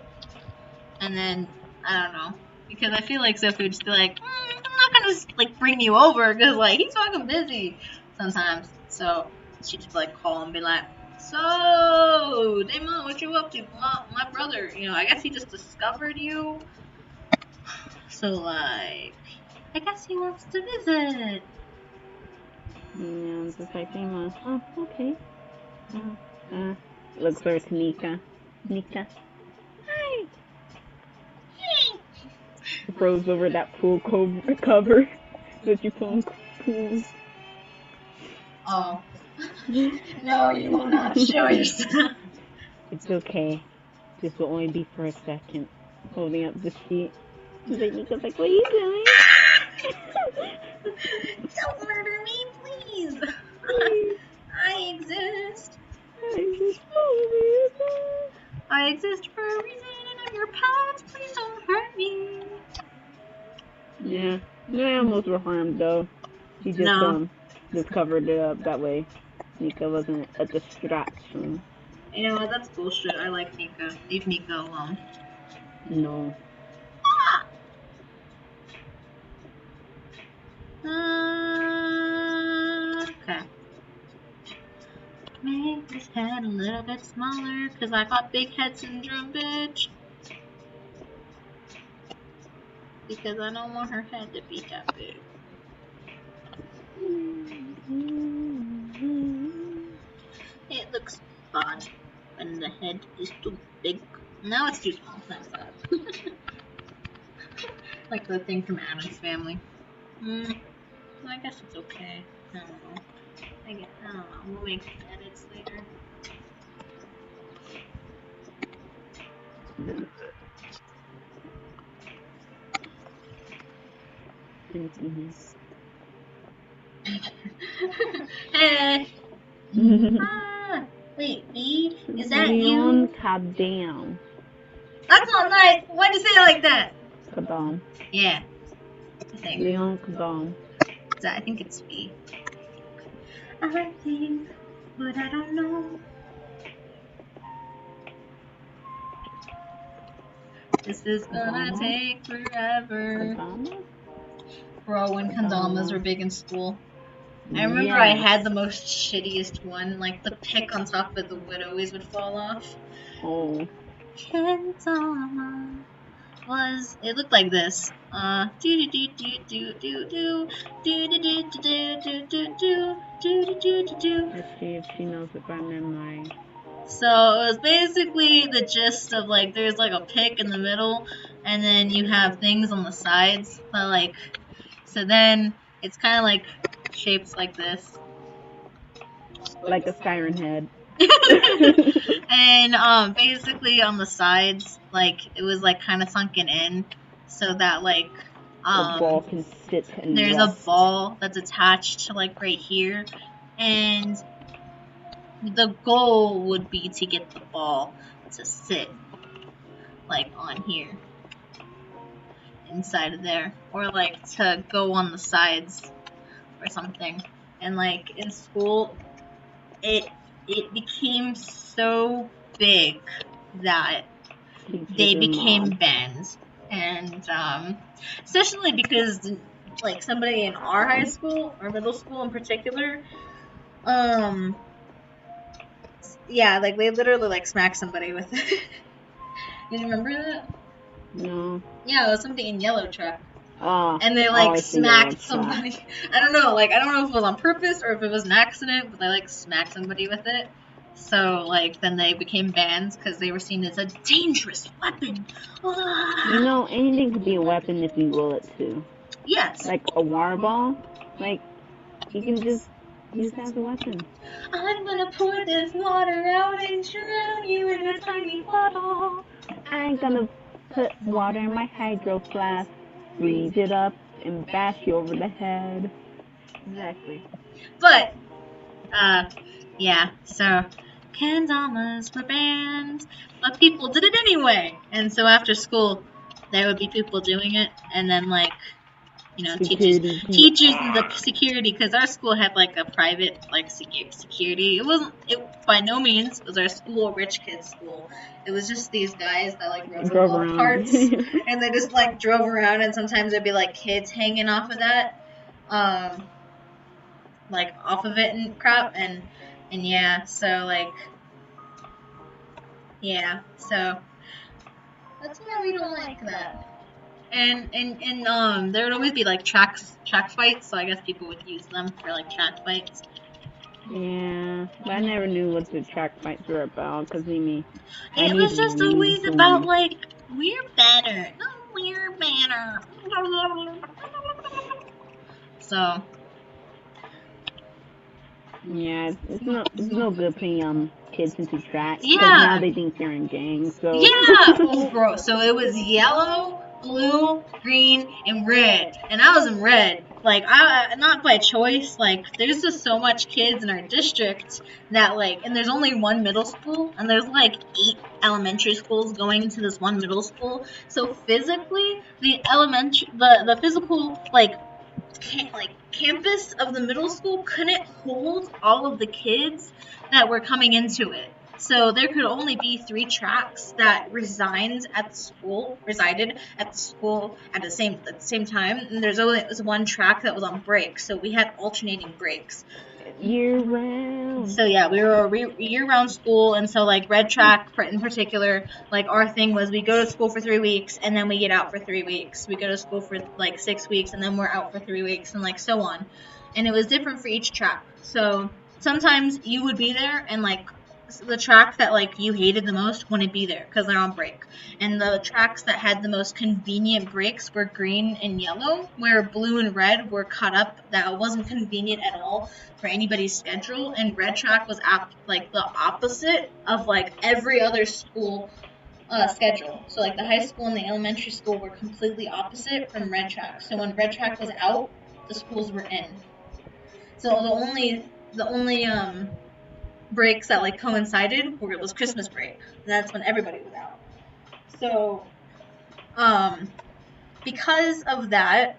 And then, I don't know. Because I feel like Sophie would just be like, I'm not gonna, like, bring you over, because, like, he's fucking busy sometimes. So, she'd just, like, call and be like, so, Damon, what you up to? My brother, you know, I guess he just discovered you. So, like, I guess he wants to visit. Yeah, just like Damon. Oh, okay. Looks for Nika. Nika. Hi. Hey. Throws over that pool cover that you put on pools. Oh. No, you will not show yourself. It's okay. This will only be for a second. Holding up the sheet. Then Nika's like, what are you doing? Don't murder me, please. I exist. I exist for a reason, and I'm your pet. Please don't hurt me. Yeah. No animals were harmed, though. He just covered it up that way. Nika wasn't a distraction. You know what? That's bullshit. I like Nika. Leave Nika alone. No. Okay. Make this head a little bit smaller, cause I got big head syndrome, bitch. Because I don't want her head to be that big. It looks bad when the head is too big. Now it's too small. That's sad. Like the thing from Addams Family. Well, I guess it's okay. I don't know. I don't know. We'll make edits later. Hey. Wait, B? Is that you? hot damn. That's not nice. Why'd you say it like that? Kadam. Yeah. I think. Leon Kadam. I think it's B. I think, but I don't know. This is gonna take forever. Kendama? Bro, when kendamas were big in school. I remember I had the most shittiest one. Like, the pick on top of the wood always would fall off. Oh. Kendama was... It looked like this. Let's see if she knows it by memory. So it was basically the gist of like there's like a pick in the middle and then you have things on the sides. But like so then it's kinda like shaped like this. Like a siren head. And basically on the sides, like it was like kinda sunken in so that like the ball can sit and there's rest. A ball that's attached to like right here and the goal would be to get the ball to sit like on here inside of there or like to go on the sides or something. And like in school it became so big that they became bands. And especially because like somebody in our high school or middle school in particular yeah, like they literally like smacked somebody with it. You remember that? No. Yeah, it was something in yellow truck. Oh. And they like smacked somebody. I don't know, like I don't know if it was on purpose or if it was an accident, but they like smacked somebody with it. So like then they became banned because they were seen as a dangerous weapon. You know, anything could be a weapon if you will it to. Yes. Like a water ball, like you can just use that as a weapon. I'm gonna pour this water out and drown you in a tiny bottle. I'm gonna put water in my hydro flask, freeze it up, and bash you over the head. Exactly. But, yeah, so kendamas were banned, but people did it anyway. And so after school, there would be people doing it, and then like, you know, teachers and the security, because our school had like a private like security. It by no means was our school a rich kids school. It was just these guys that like drove around carts and they just like drove around, and sometimes there'd be like kids hanging off of that, like off of it and crap, and yeah, so like yeah, so that's why we don't like that. And there would always be like track fights, so I guess people would use them for like track fights. Yeah, but I never knew what the track fights were about, cause it was just always about like we're better, no, we're better. So yeah, it's no good putting kids into track. Yeah. Because now they think they're in gangs. So yeah, oh bro, so it was yellow, blue, green, and red, and I was in red. Like I not by choice. Like there's just so much kids in our district that like, and there's only one middle school, and there's like 8 elementary schools going into this one middle school. So physically, the physical campus of the middle school couldn't hold all of the kids that were coming into it. So there could only be 3 tracks that resided at the school at the same time. And there's only one track that was on break, so we had alternating breaks. Year round. So yeah, we were a year-round school, and so like red track in particular, like our thing was we go to school for 3 weeks and then we get out for 3 weeks. We go to school for like 6 weeks and then we're out for 3 weeks, and like so on. And it was different for each track. So sometimes you would be there and like the track that like you hated the most wouldn't be there because they're on break, and the tracks that had the most convenient breaks were green and yellow, where blue and red were cut up that wasn't convenient at all for anybody's schedule, and red track was like the opposite of like every other school schedule. So like the high school and the elementary school were completely opposite from red track. So when red track was out, the schools were in. So the only breaks that like coincided where it was Christmas break, and that's when everybody was out. So, because of that,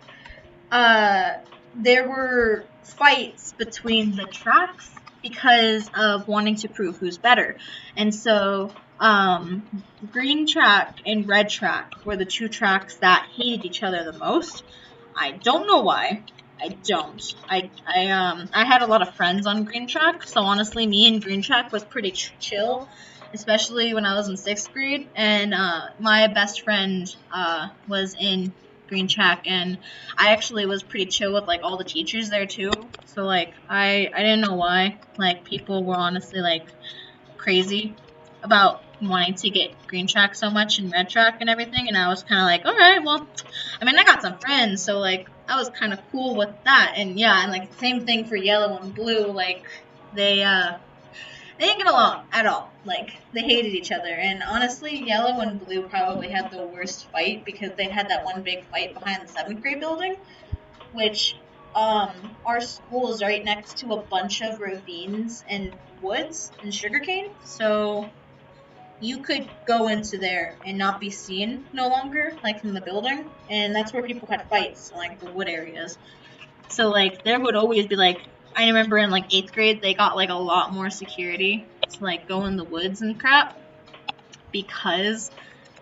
there were fights between the tracks because of wanting to prove who's better. And so, green track and red track were the two tracks that hated each other the most. I don't know why. I don't. I had a lot of friends on green track, so honestly, me and green track was pretty chill, especially when I was in 6th grade. And my best friend was in green track, and I actually was pretty chill with like all the teachers there too. So like I didn't know why like people were honestly like crazy about wanting to get green track so much and red track and everything, and I was kind of like, all right, well, I mean, I got some friends, so like I was kind of cool with that. And yeah, and like same thing for yellow and blue, like they didn't get along at all. Like they hated each other, and honestly, yellow and blue probably had the worst fight because they had that one big fight behind the 7th grade building, which our school is right next to a bunch of ravines and woods and sugarcane, so you could go into there and not be seen no longer, like from the building, and that's where people had fights, like the wood areas. So like there would always be like, I remember in like 8th grade they got like a lot more security to like go in the woods and crap because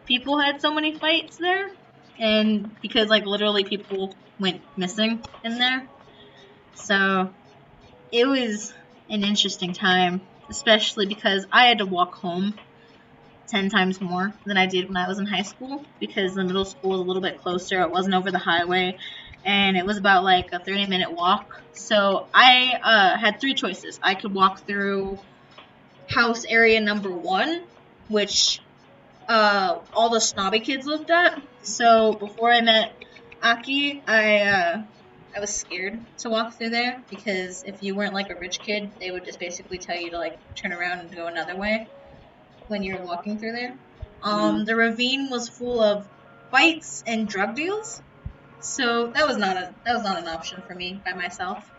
people had so many fights there, and because like literally people went missing in there. So it was an interesting time, especially because I had to walk home 10 times more than I did when I was in high school, because the middle school was a little bit closer. It wasn't over the highway, and it was about like a 30-minute walk. So I had 3 choices. I could walk through house area number 1, which all the snobby kids lived at. So before I met Aki, I was scared to walk through there, because if you weren't like a rich kid, they would just basically tell you to like turn around and go another way when you're walking through there. The ravine was full of fights and drug deals, so that was not an option for me by myself.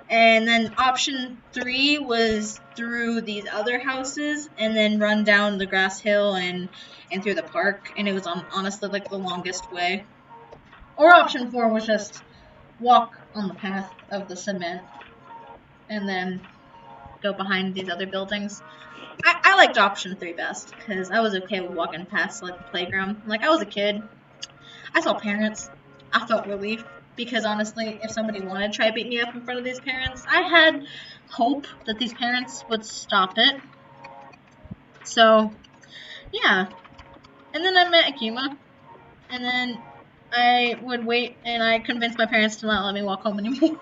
And then option 3 was through these other houses and then run down the grass hill and through the park, and it was honestly like the longest way. Or option 4 was just walk on the path of the cement and then go behind these other buildings. I liked option 3 best, because I was okay with walking past like the playground. Like I was a kid, I saw parents, I felt relief, because honestly, if somebody wanted to try to beat me up in front of these parents, I had hope that these parents would stop it. So yeah, and then I met Akima, and then I would wait, and I convinced my parents to not let me walk home anymore.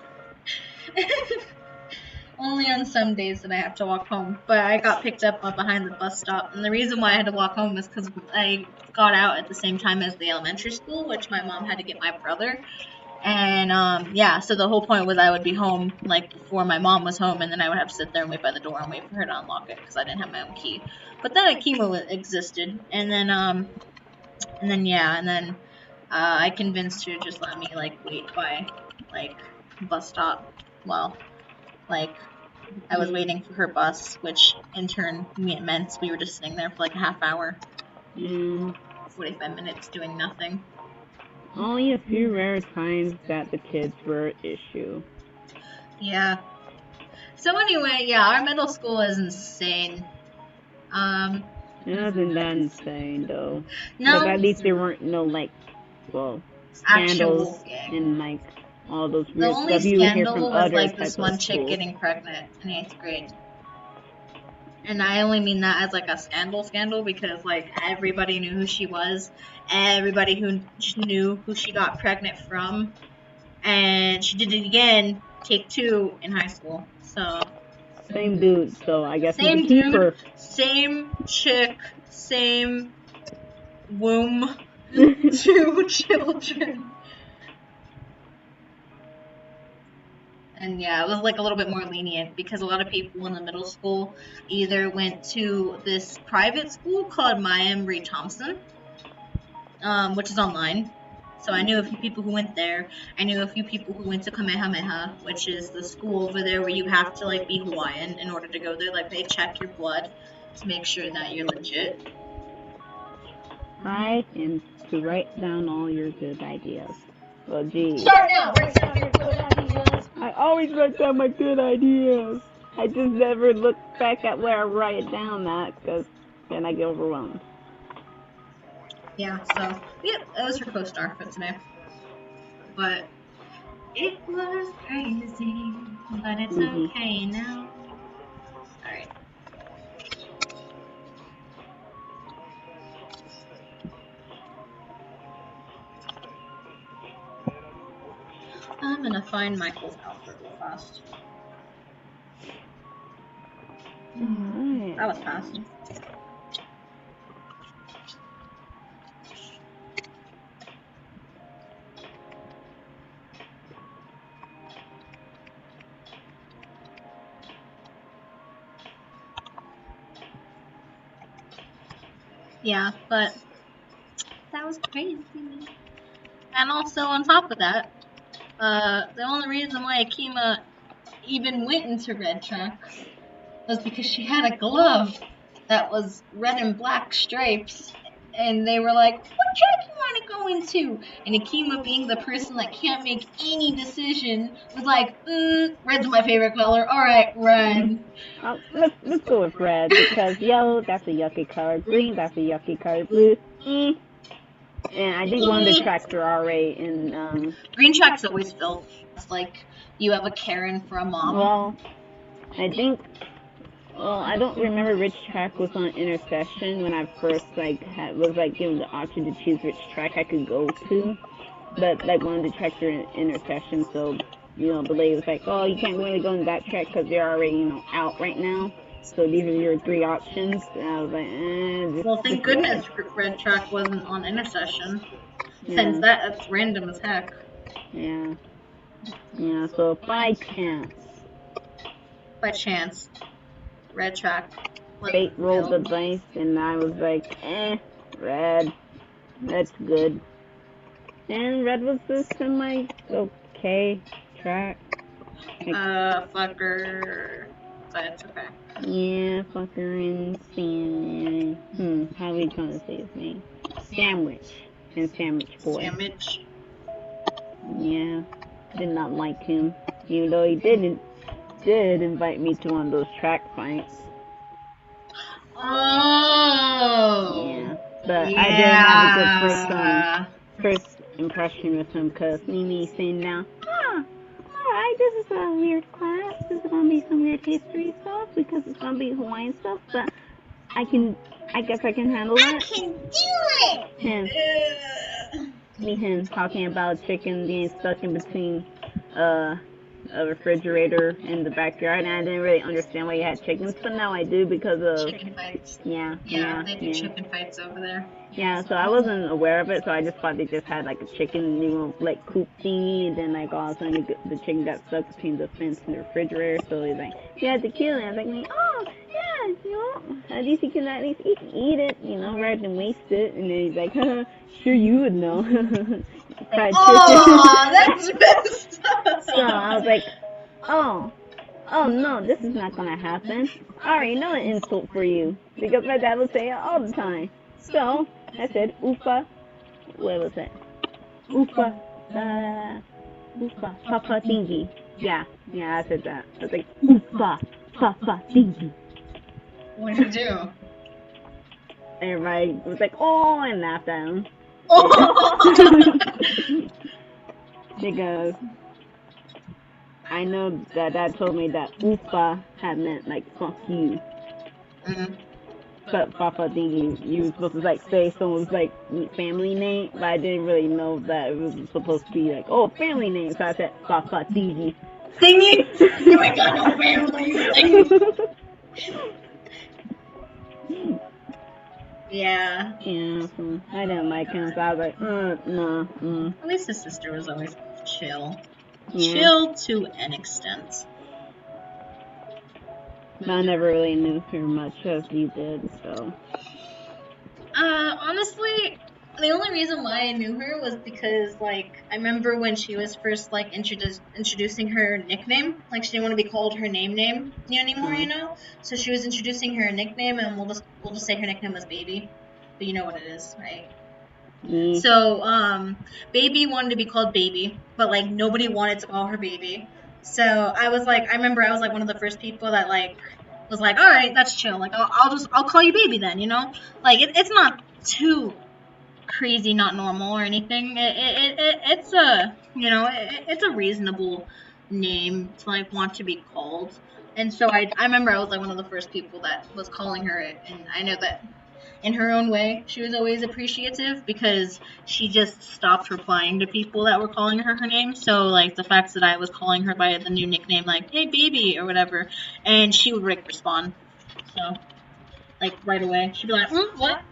Only on some days that I have to walk home, but I got picked up behind the bus stop, and the reason why I had to walk home is because I got out at the same time as the elementary school, which my mom had to get my brother, and yeah, so the whole point was I would be home like before my mom was home, and then I would have to sit there and wait by the door and wait for her to unlock it, because I didn't have my own key. But then Akima existed, and then I convinced her to just let me like wait by like bus stop while like I was waiting for her bus, which in turn meant we were just sitting there for like a half hour, 45 minutes doing nothing. Only a few rare times that the kids were an issue. Yeah. So anyway, yeah, our middle school is insane. It wasn't that insane though. No. Like at least there weren't no like, well, scandals and like all those weird stuff you would hear from other was like this one chick getting pregnant in 8th grade. And I only mean that as like a scandal, because like everybody knew who she was, everybody who knew who she got pregnant from, and she did it again, take 2 in high school. So same dude, so I guess same dude, same chick, same womb, 2 children. And yeah, it was like a little bit more lenient, because a lot of people in the middle school either went to this private school called Maya Marie Thompson, which is online, So I knew a few people who went there. I knew a few people who went to Kamehameha, which is the school over there where you have to like be Hawaiian in order to go there. Like they check your blood to make sure that you're legit. Right, and to write down all your good ideas. Well, geez. Start now. Write down your good ideas. I always write down my good ideas. I just never look back at where I write it down at, because then I get overwhelmed. Yeah, so, yep, that was her co-star for today. But it was crazy, but it's okay now. Alright. I'm gonna find Michael's outfit real fast. That was fast. Yeah, but that was crazy. And also on top of that, the only reason why Akima even went into red track was because she had a glove that was red and black stripes, and they were like, what track you want to go into? And Akima, being the person that can't make any decision, was like, red's my favorite color, alright, red. Let's go with red, because yellow, that's a yucky color, green, that's a yucky color, blue, and I think one of the tracks are already in, Green track's always filled. It's like, you have a Karen for a mom. Well, I don't remember which track was on Intercession when I first, was given the option to choose which track I could go to. But, one of the tracks are in Intercession, so, the lady was like, oh, you can't really go in that track because they're already, out right now. So these are your 3 options. And I was like, well, thank goodness red track wasn't on Intercession. Yeah. Since that's random as heck. Yeah. Yeah, so by chance, red track. Fate rolled the dice, and I was like, red. That's good. And red was the semi-okay track. Fucker. But it's okay. Yeah, fucker and how are we gonna say his name? Sandwich. And Sandwich Boy. Sandwich. Yeah. Did not like him. Even though he did invite me to one of those track fights. Oh. Yeah. But I didn't have a good first impression with him, because Mimi saying now, alright, this is a weird class. This is gonna be some weird history stuff because it's gonna be Hawaiian stuff, but I guess I can handle it. I can do it! Him talking about chicken being stuck in between a refrigerator in the backyard, and I didn't really understand why you had chickens, but now I do because of chicken fights. Yeah, they do chicken fights over there. Yeah, so I wasn't aware of it, so I just thought they just had a chicken, coop thingy, and then all of a sudden the chicken got stuck between the fence and the refrigerator, so he's like, you had to kill it. I was like, oh, yeah, at least you can eat it, rather than waste it. And then he's like, sure you would know. Fried chicken. That's messed up. So I was like, oh no, this is not gonna happen. I already know an insult for you, because my dad would say it all the time. So I said, Ufa. What was it? Ufa. Papa Dingy. Yeah, I said that. I was like, Ufa. Papa Dingy. What did you do? Everybody was like, oh, and laughed at him. Because I know that Dad told me that Ufa had meant, fuck you. Mm-hmm. But Papa Dingy, you were supposed to say someone's family name, but I didn't really know that it was supposed to be family name, so I said Papa Dingy. Dingy? You ain't got no family. Yeah. Yeah, I didn't like him, so I was like, no. At least his sister was always chill. Yeah. Chill to an extent. I never really knew her much as you did, so. Honestly, the only reason why I knew her was because, like, I remember when she was first, like, introducing her nickname. Like, she didn't want to be called her name anymore, you know? So she was introducing her nickname, and we'll just say her nickname was Baby. But you know what it is, right? Mm. So, Baby wanted to be called Baby, but, like, nobody wanted to call her Baby. So I remember I was, like, one of the first people that, like, was like, all right, that's chill. Like, I'll call you Baby then, you know? Like, it's not too crazy, not normal or anything. It's a, you know, it's a reasonable name to, like, want to be called. And so I remember I was, like, one of the first people that was calling her it, and I know that in her own way she was always appreciative because she just stopped replying to people that were calling her name. So, like, the fact that I was calling her by the new nickname, like, hey Baby or whatever, and she would, like, respond. So, like, right away she'd be like, what?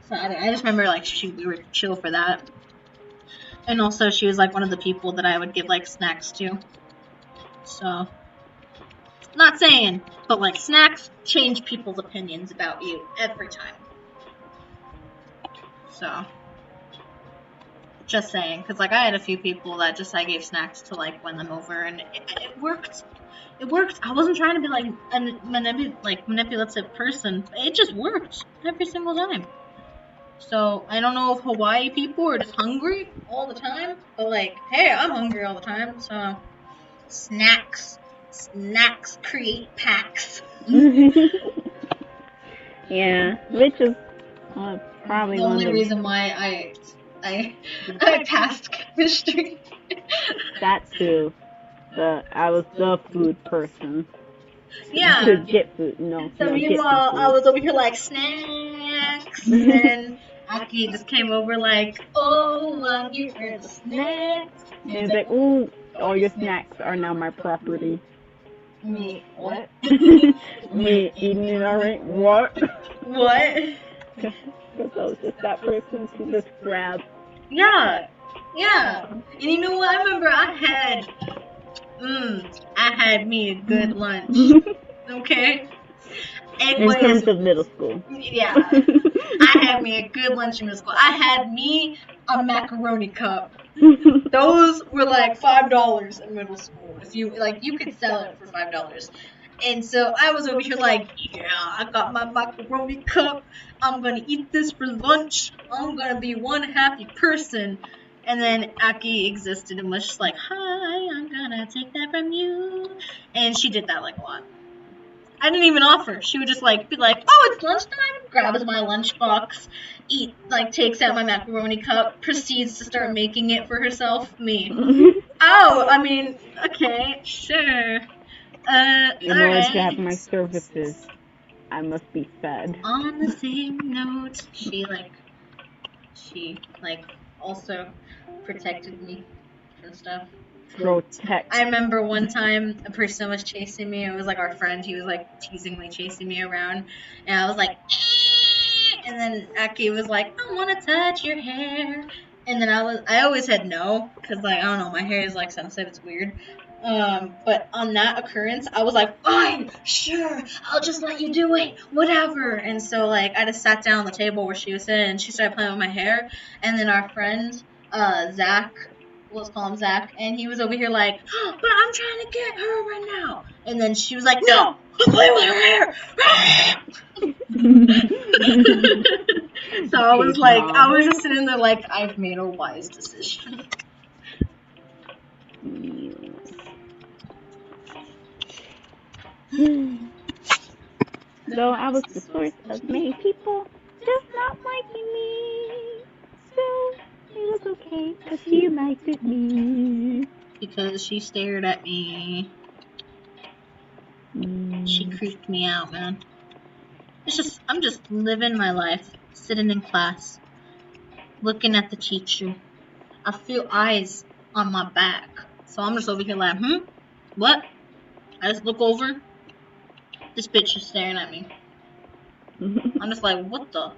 So I just remember, like, we were chill for that. And also she was, like, one of the people that I would give, like, snacks to. So, not saying, but, like, snacks change people's opinions about you every time. So, just saying, because, like, I had a few people that just I gave snacks to, like, win them over, and it worked. It worked. I wasn't trying to be, like, a manipulative person. It just worked every single time. So, I don't know if Hawaii people are just hungry all the time, but, like, hey, I'm hungry all the time, so snacks create packs. Yeah, which is probably the only reason why I passed chemistry. That too. But I was the food person. Yeah. To get food, no. So meanwhile, I was over here like snacks, and then Aki just came over like, oh, I'm here for the snacks. And he's like, ooh, all your snacks are now my property. Me, what? Me eating it already? What? What? Because I was just that person to just grab. Yeah. And you know what? I remember I had me a good lunch. Okay? In terms of middle school. Yeah. I had me a good lunch in middle school. I had me a macaroni cup. Those were like $5 in middle school. If you you could sell it for $5. And so I was over here like, yeah, I got my macaroni cup. I'm gonna eat this for lunch. I'm gonna be one happy person. And then Aki existed and was just like, hi, I'm gonna take that from you. And she did that like a lot. I didn't even offer. She would just like be like, oh, it's lunchtime. Grabs my lunchbox, takes out my macaroni cup, proceeds to start making it for herself. Me. Oh, I mean, okay, sure. In order to have my services, I must be fed. On the same note, she also protected me and stuff. Protect. I remember one time a person was chasing me. It was like our friend. He was like teasingly chasing me around, and I was like, and then Aki was like, I want to touch your hair, and then I always said no because I don't know, my hair is like sensitive. It's weird. But on that occurrence, I was like, fine, sure, I'll just let you do it, whatever. And so I just sat down on the table where she was sitting, and she started playing with my hair, and then our friend Zach. Let's call him Zach, and he was over here like, oh, but I'm trying to get her right now. And then she was like, no, I'm playing with her hair. So I was just sitting there like, I've made a wise decision. Though I was the source of many people just not liking me, so it was okay, because she liked me. Because she stared at me. She creeped me out, man. I'm just living my life, sitting in class, looking at the teacher. I feel eyes on my back. So I'm just over here like, what? I just look over. This bitch is staring at me. I'm just like, what the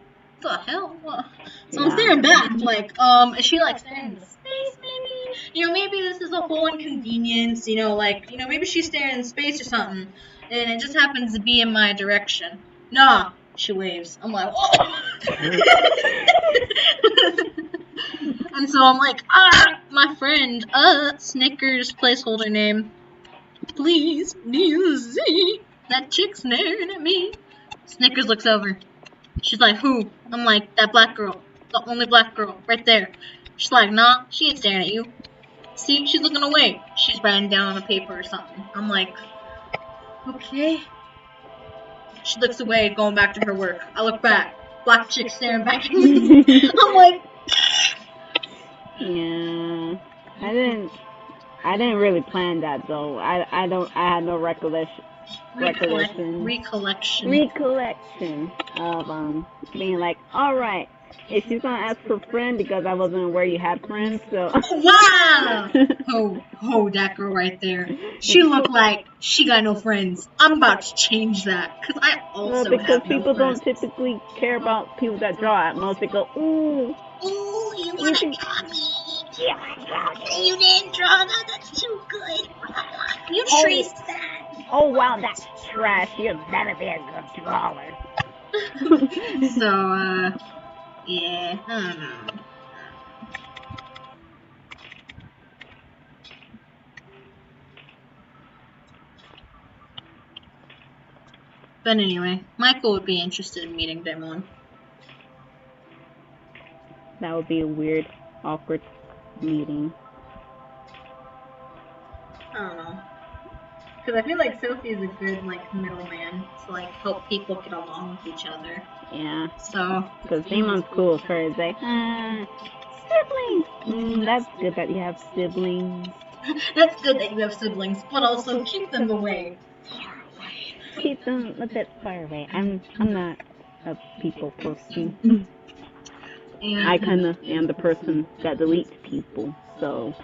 hell? What? So I'm staring back, like, is she staring into space, maybe? Maybe this is a whole inconvenience, maybe she's staring in space or something, and it just happens to be in my direction. Nah, she waves. I'm like, oh! So I'm like, my friend, Snickers placeholder name. Please, Z. That chick's staring at me. Snickers looks over. She's like, who? I'm like, that black girl. The only black girl. Right there. She's like, nah, she ain't staring at you. See, she's looking away. She's writing down on a paper or something. I'm like, okay. She looks away, going back to her work. I look back. Black chick staring back at me. I'm like, yeah. I didn't really plan that though. I had no recollection of being like, all right, if she's gonna ask for friend because I wasn't aware you had friends, so. Wow! That girl right there. She looked like she got no friends. I'm about to change that because I also because have people no don't typically care about people that draw. At most, they go, ooh, you wanna draw me? You didn't draw that. That's too good. You traced that. Oh wow, that's trash. You'll never be a good drawer. So, yeah, I don't know. But anyway, Michael would be interested in meeting Damon. That would be a weird, awkward meeting. I don't know. Because I feel like Sophie is a good, like, middleman to, like, help people get along with each other. Yeah. So. Because Damon's cool for his, like, siblings. That's good that you have siblings. That's good that you have siblings, but also keep them away. Far away. Keep them a bit far away. I'm not a people person. I kind of am the person that deletes people, so.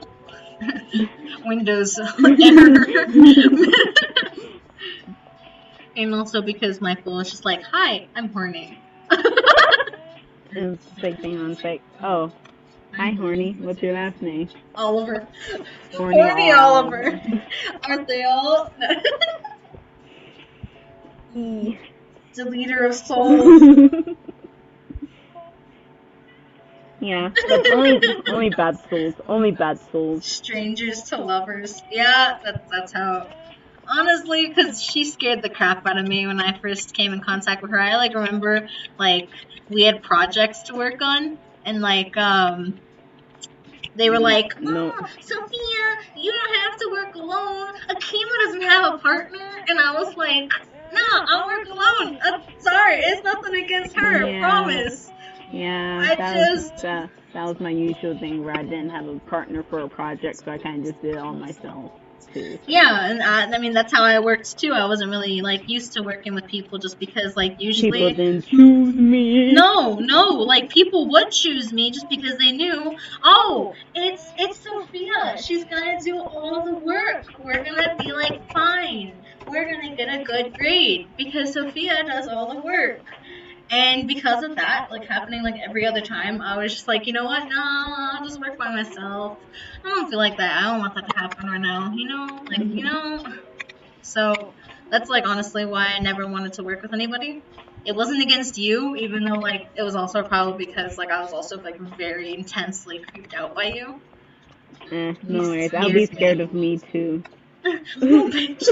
Windows error. And also because Michael is just like, hi, I'm horny. And it's like Damon's like, oh, hi horny, what's your last name? Oliver. Horny Oliver. Aren't they all? Deleter of souls. Yeah, that's only bad souls. Only bad souls. Strangers to lovers. Yeah, that's how. Honestly, because she scared the crap out of me when I first came in contact with her. I, like, remember, like, we had projects to work on, and, like, they were like, oh, Sophia, you don't have to work alone. Akima doesn't have a partner. And I was like, no, I'll work alone. Sorry, it's nothing against her, yeah. Promise. Yeah, that was my usual thing where I didn't have a partner for a project, so I kind of just did it all myself, too. Yeah, and I mean, that's how I worked, too. I wasn't really, like, used to working with people just because, like, usually... People didn't choose me. No, like, people would choose me just because they knew, oh, it's Sophia. She's gonna do all the work. We're gonna be, like, fine. We're gonna get a good grade because Sophia does all the work. And because of that, like, happening, like, every other time, I was just like, you know what? No, I'll just work by myself. I don't feel like that. I don't want that to happen right now, you know? Like, you know? So, that's, like, honestly why I never wanted to work with anybody. It wasn't against you, even though, like, it was also probably because, like, I was also, like, very intensely creeped out by you. No worries. I'll be scared of me, too. Little bitch.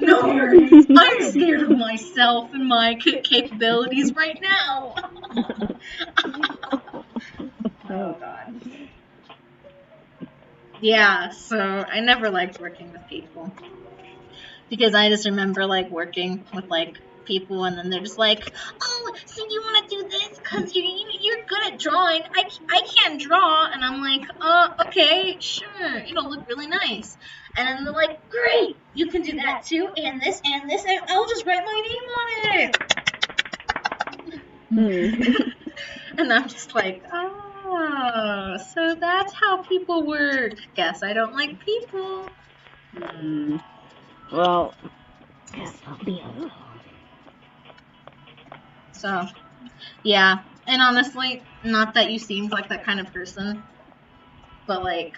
No worries. I'm scared of myself and my capabilities right now. Oh, God. Yeah, so I never liked working with people. Because I just remember, like, working with, like, people, and then they're just like, oh, so you want to do this because you're good at drawing. I can't draw. And I'm like, okay, sure. It'll look really nice. And then they're like, great, you can do that too, and this, and I'll just write my name on it. And I'm just like, oh, so that's how people work. Guess I don't like people. Well, yes, I'll be alone. So, yeah. And honestly, not that you seemed like that kind of person, but, like,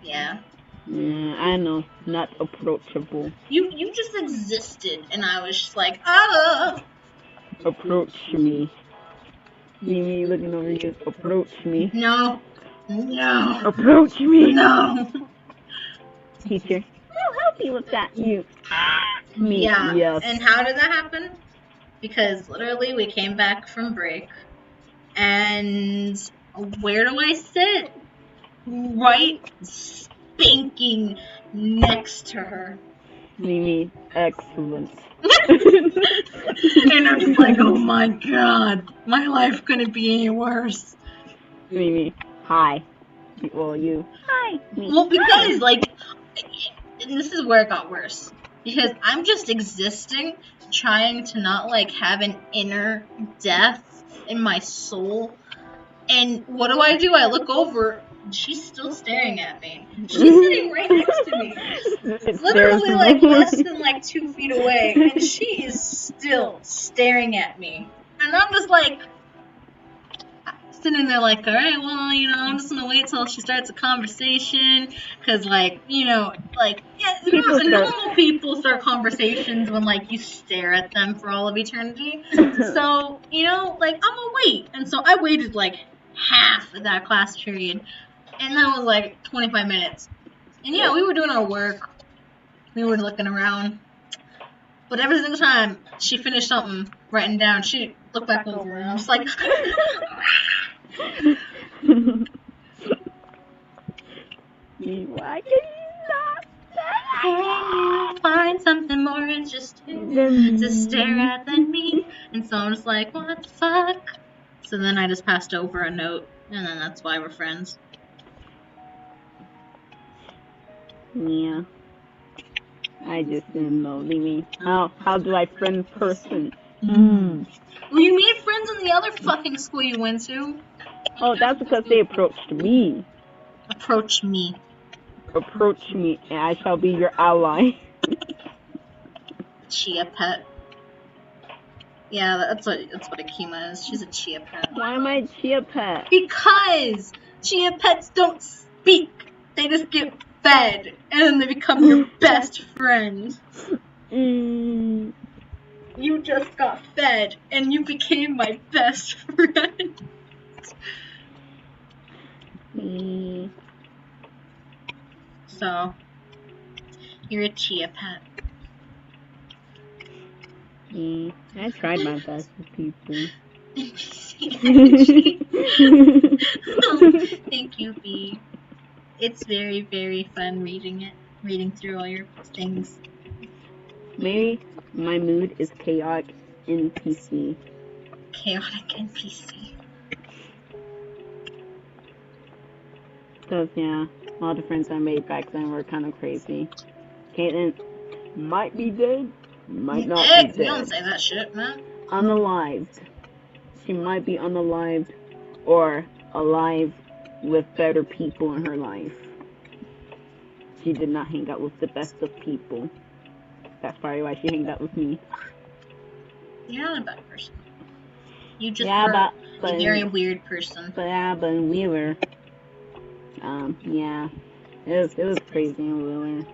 yeah. I know, not approachable. You just existed, and I was just like, Approach me. You mean looking over you? Approach me. No. No. Approach me. No. Teacher, I'll help you with that. You. Me. Yeah. Yes. And how did that happen? Because literally we came back from break, and where do I sit? Right spanking next to her. Mimi, excellent. And I'm just like, oh my god, my life couldn't be any worse. Mimi, hi. Well, you. Hi. Me. Well, because, like, and this is where it got worse. Because I'm just existing, trying to not, like, have an inner death in my soul. And what do? I look over, and she's still staring at me. She's sitting right next to me. Literally, like, less than, like, 2 feet away. And she is still staring at me. And I'm just like, sitting there like, all right, well, I'm just gonna wait till she starts a conversation, because, like, normal people start conversations when, like, you stare at them for all of eternity. So, like, I'm gonna wait. And so I waited, like, half of that class period, and that was, like, 25 minutes. And, yeah, we were doing our work. We were looking around. But every single time she finished something, writing down, she looked back over, and I was like... Why can you not Can you find something more interesting to stare at than me? And so I'm just like, what the fuck? So then I just passed over a note, and then that's why we're friends. Yeah. I just didn't know, Mimi. How do I friend person? Well, you made friends in the other fucking school you went to. Oh, that's because they approached me. Approach me. Approach me, and I shall be your ally. Chia pet. Yeah, that's what Akima is. She's a chia pet. Why am I a chia pet? Because chia pets don't speak. They just get fed, and then they become your best friend. You just got fed, and you became my best friend. So, you're a chia pet. I tried my best with people. Thank you, B. It's very, very fun reading through all your things. Maybe my mood is chaotic NPC. Chaotic NPC. Because, yeah, all the friends I made back then were kind of crazy. Caitlin might be dead, might not be dead. You don't say that shit, man. Unalived. She might be unalived or alive with better people in her life. She did not hang out with the best of people. That's probably why she hanged out with me. You're not a bad person. You just were a very weird person. But we were. Yeah. It was crazy in Wheeler.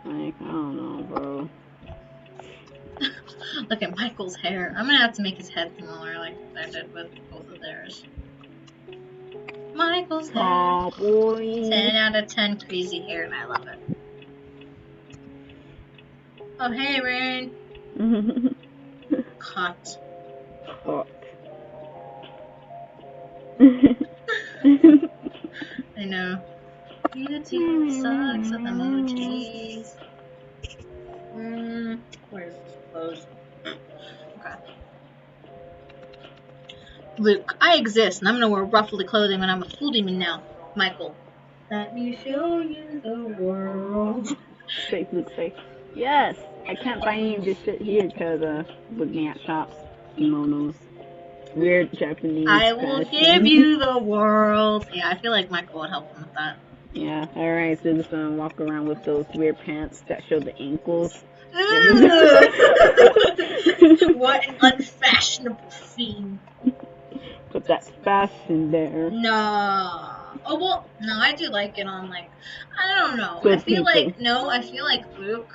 Like, I don't know, bro. Look at Michael's hair. I'm gonna have to make his head smaller like I did with both of theirs. Michael's hair. Aw, boy. 10 out of 10 crazy hair, and I love it. Oh, hey, Rain. Hot. Fuck. I know. YouTube sucks with emojis. Where's this closed? Okay. Luke, I exist, and I'm gonna wear ruffly clothing when I'm a full demon now. Michael, let me show you the world. Safe, Luke, safe. Yes, I can't buy any of this shit here because looking at shops, kimonos, weird Japanese. I will give you the world. Yeah, I feel like Michael would help him with that. Yeah, alright, so just gonna walk around with those weird pants that show the ankles. What an unfashionable fiend. But that's fashion there. No. Oh, well, no, I do like it on, like, I don't know. Good I feel people. like Luke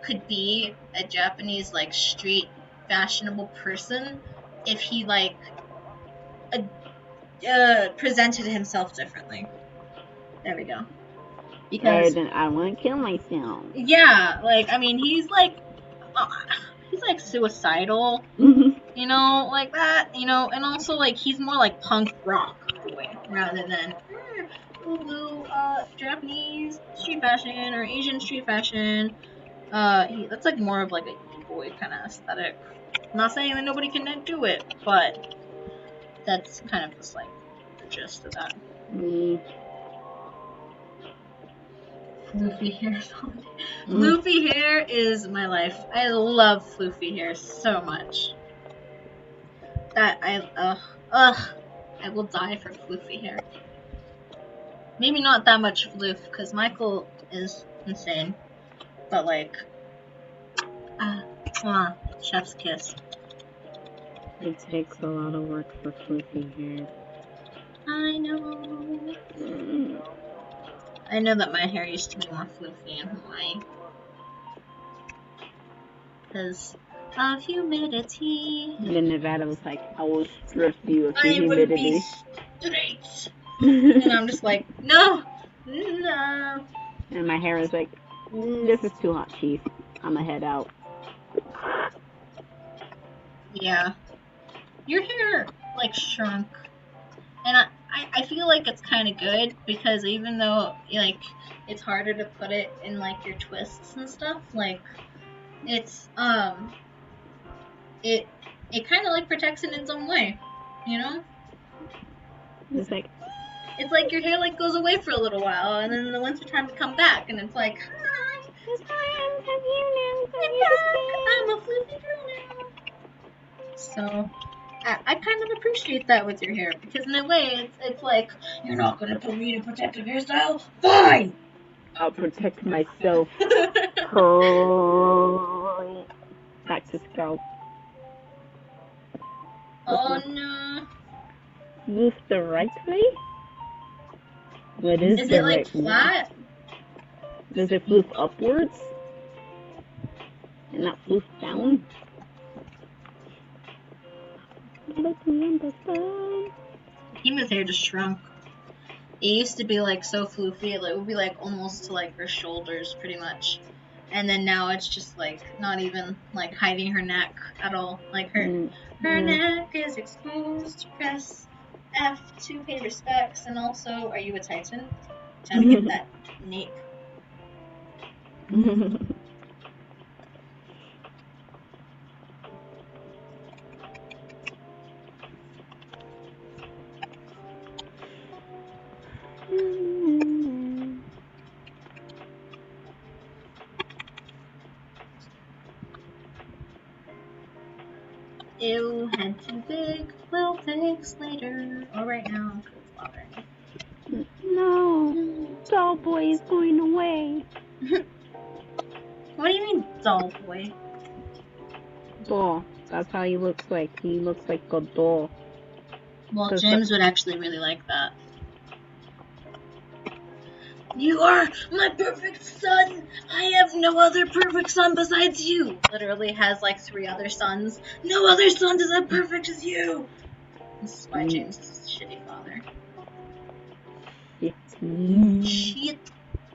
could be a Japanese, like, street fashionable person if he, like, presented himself differently. There we go. Because then I want to kill myself. Yeah, like I mean, he's like suicidal, you know, like that, you know, and also like he's more like punk rock boy rather than Japanese street fashion or Asian street fashion. That's like more of like a e-boy kind of aesthetic. I'm not saying that nobody can do it, but that's kind of just like the gist of that. Floofy hair. Floofy hair is my life. I love floofy hair so much. That I will die for floofy hair. Maybe not that much floof, because Michael is insane. But like, chef's kiss. It takes a lot of work for floofy hair. I know. I know that my hair used to be more floofy in Hawaii. Because of humidity. And then Nevada was like, I will strip you of the humidity. I would be straight. And I'm just like, no. And my hair is like, this is too hot, chief. I'ma head out. Yeah. Your hair, like, shrunk. And I feel like it's kind of good, because even though, like, it's harder to put it in, like, your twists and stuff, like, it's, it kind of, like, protects it in its own way, you know? It's like your hair, like, goes away for a little while, and then the winter time to come back, and it's like, hi, I'm a floofy girl now. So, I kind of appreciate that with your hair, because in a way, it's like, you're not going to put me in a protective hairstyle? Fine! I'll protect myself. Back to scalp. Oh no. Move the right way? What is it the like right flat? Way? Does it floof upwards? And not floof down? Hima's hair just shrunk. It used to be like so floofy, it would be like almost to like her shoulders pretty much. And then now it's just like not even like hiding her neck at all. Like her neck is exposed. Press F to pay respects. And also, are you a Titan? Trying to get that nape. Ew, head too big. We'll fix later. Or right now, because it's bothering. No, doll boy is going away. What do you mean, doll boy? Doll. That's how he looks like. He looks like a doll. Well, James would actually really like that. You are my perfect son! I have no other perfect son besides you! Literally has like 3 other sons. No other son is as perfect as you! This is why James is a shitty father.